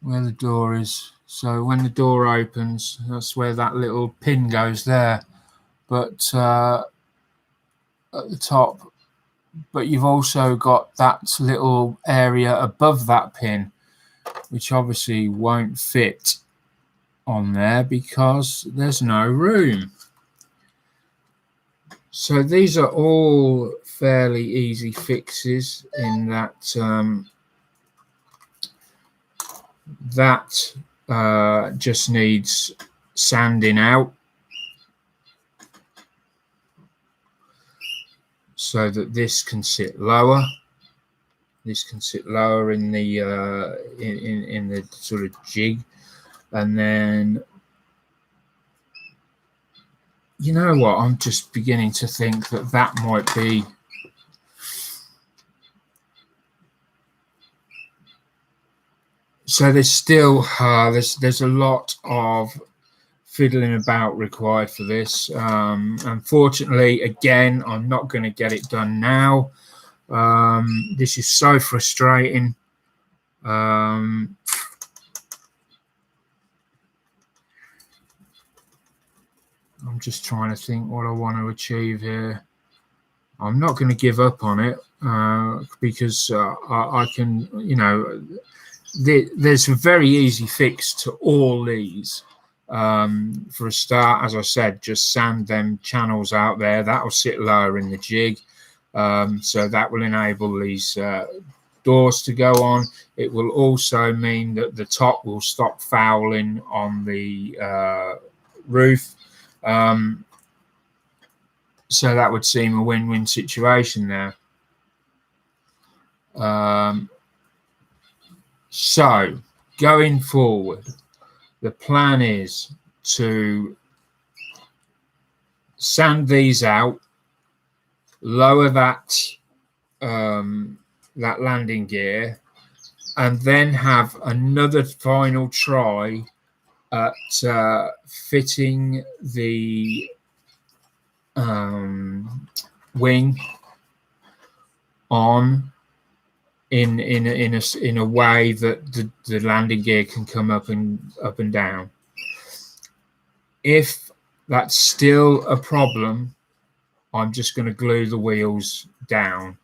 where the door is, so when the door opens, that's where that little pin goes there, but at the top, but you've also got that little area above that pin, which obviously won't fit on there because there's no room. So these are all fairly easy fixes in that just needs sanding out so that this can sit lower. This can sit lower in the in the sort of jig, and then you know what? I'm just beginning to think that that might be. So there's still there's a lot of fiddling about required for this. Unfortunately, again, I'm not going to get it done now. This is so frustrating. I'm just trying to think what I want to achieve here. I'm not going to give up on it because I can, you know, there's a very easy fix to all these. For a start, as I said, just sand them channels out there. That will sit lower in the jig. So that will enable these doors to go on. It will also mean that the top will stop fouling on the roof. So that would seem a win-win situation there. So going forward, the plan is to sand these out, lower that that landing gear, and then have another final try at fitting the wing on in a way that the landing gear can come up and down. If that's still a problem, I'm just going to glue the wheels down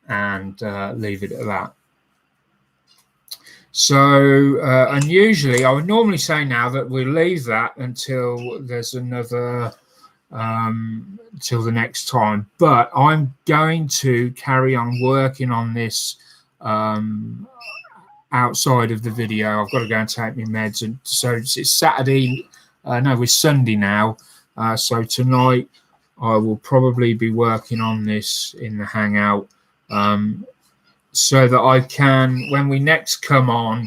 and leave it at that. So, and usually I would normally say now that we'll leave that until there's another, till the next time. But I'm going to carry on working on this outside of the video. I've got to go and take my meds. And so it's Saturday. No, we're Sunday now. So tonight I will probably be working on this in the Hangout. So that I can, when we next come on,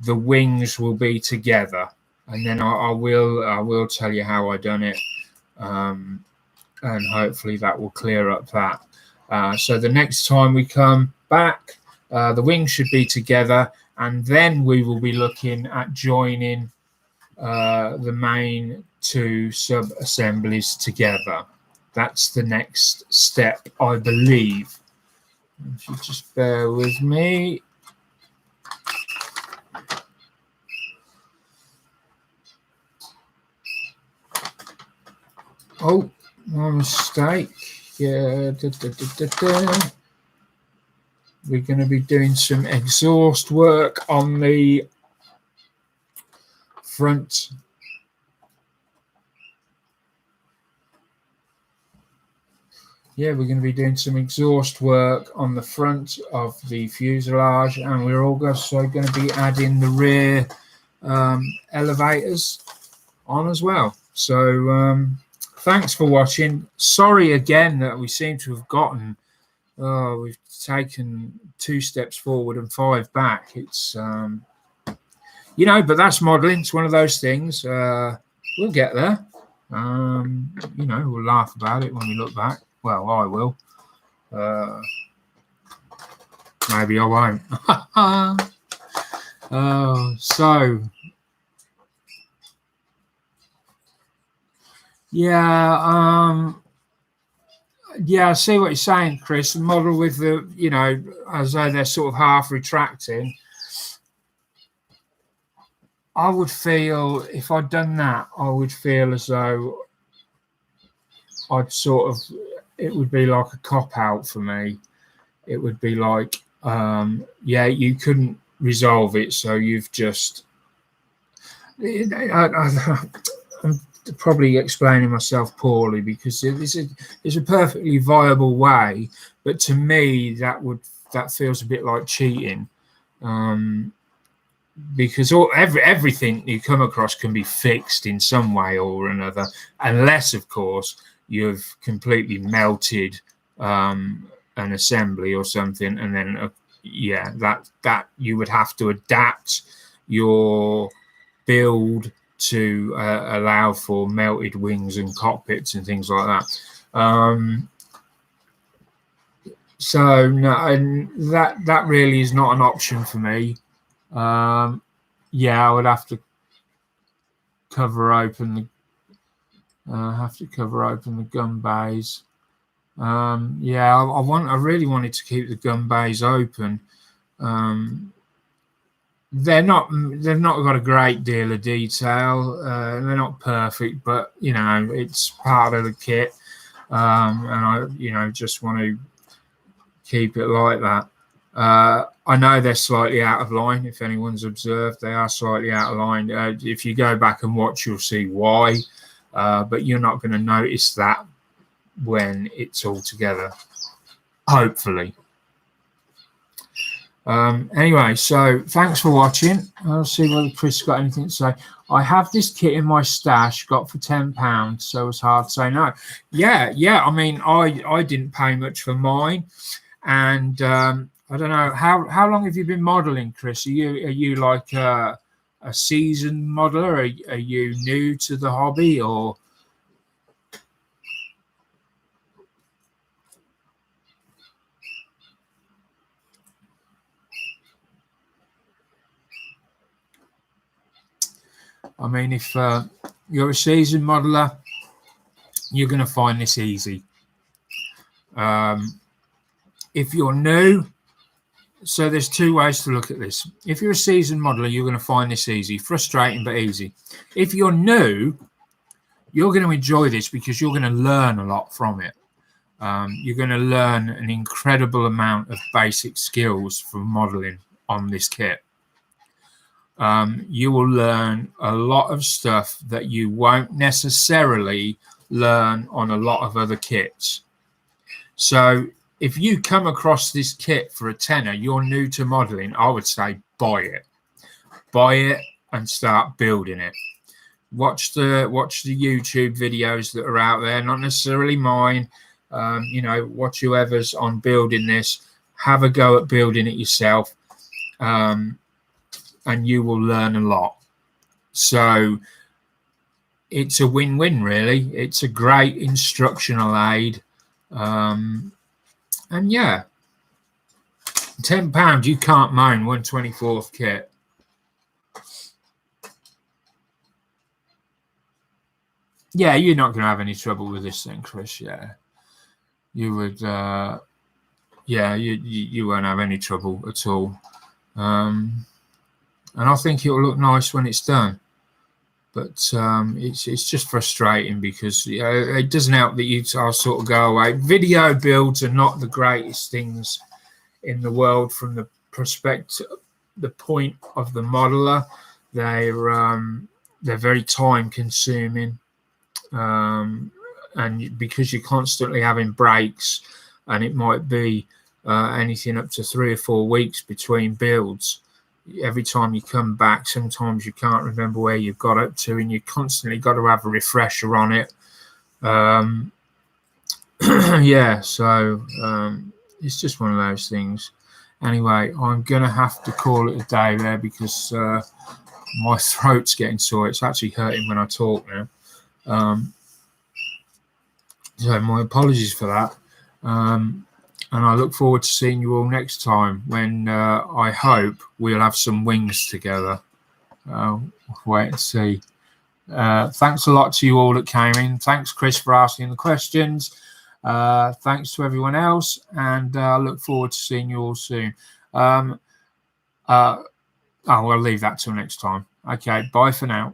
the wings will be together, and then I will tell you how I done it, and hopefully that will clear up that. So the next time we come back, the wings should be together, and then we will be looking at joining the main two sub assemblies together. That's the next step, I believe. If you just bear with me. Oh, my mistake. Yeah. We're going to be doing some exhaust work on the front. Yeah, we're going to be doing some exhaust work on the front of the fuselage, and we're also going to be adding the rear elevators on as well. So thanks for watching. Sorry again that we seem to have gotten, we've taken 2 steps forward and 5 back. It's, you know, but that's modeling. It's one of those things. We'll get there. You know, we'll laugh about it when we look back. Well, I will. Maybe I won't. So, yeah, yeah, I see what you're saying, Chris. The model with the, you know, as though they're sort of half retracting. I would feel, if I'd done that, I would feel as though I'd sort of, it would be like a cop-out for me. It would be like, yeah, you couldn't resolve it, so you've just... I'm probably explaining myself poorly, because it's a perfectly viable way, but to me that feels a bit like cheating, because everything you come across can be fixed in some way or another, unless of course you've completely melted an assembly or something, and then yeah, that you would have to adapt your build to allow for melted wings and cockpits and things like that. So no, that really is not an option for me. Yeah, I would have to cover open the gun bays. Yeah, I really wanted to keep the gun bays open. They've not got a great deal of detail. They're not perfect, but you know, it's part of the kit, and I, you know, just want to keep it like that. I know they're slightly out of line. If anyone's observed, they are slightly out of line. If you go back and watch, you'll see why, but you're not going to notice that when it's all together, hopefully. Anyway, so thanks for watching. I'll see whether Chris got anything to say. I have this kit in my stash, got for £10, so it's hard to say no. Yeah. I mean, I didn't pay much for mine, and I don't know how long have you been modeling, Chris? Are you like a seasoned modeler? Are you new to the hobby, or? I mean, if you're a seasoned modeler, you're going to find this easy. If you're new, So there's two ways to look at this. If you're a seasoned modeler, you're going to find this easy, frustrating but easy. If you're new, you're going to enjoy this because you're going to learn a lot from it. You're going to learn an incredible amount of basic skills from modeling on this kit. You will learn a lot of stuff that you won't necessarily learn on a lot of other kits. So if you come across this kit for a tenner, you're new to modeling, I would say buy it. Buy it and start building it. Watch the YouTube videos that are out there, not necessarily mine. Watch whoever's on building this. Have a go at building it yourself, and you will learn a lot. So it's a win-win, really. It's a great instructional aid. And yeah, £10, you can't moan 1/24th kit. Yeah, you're not going to have any trouble with this thing, Chris. Yeah, you would. Yeah, you won't have any trouble at all. And I think it'll look nice when it's done. But it's just frustrating because it doesn't help that I'll sort of go away. Video builds are not the greatest things in the world from the point of the modeler. They're very time consuming, and because you're constantly having breaks, and it might be anything up to 3 or 4 weeks between builds. Every time you come back, sometimes you can't remember where you've got up to, and you constantly got to have a refresher on it. Yeah, so it's just one of those things. Anyway, I'm going to have to call it a day there because my throat's getting sore. It's actually hurting when I talk now. So my apologies for that. And I look forward to seeing you all next time when I hope we'll have some wings together. Wait and see. Thanks a lot to you all that came in. Thanks, Chris, for asking the questions. Thanks to everyone else. And I look forward to seeing you all soon. I'll leave that till next time. Okay, bye for now.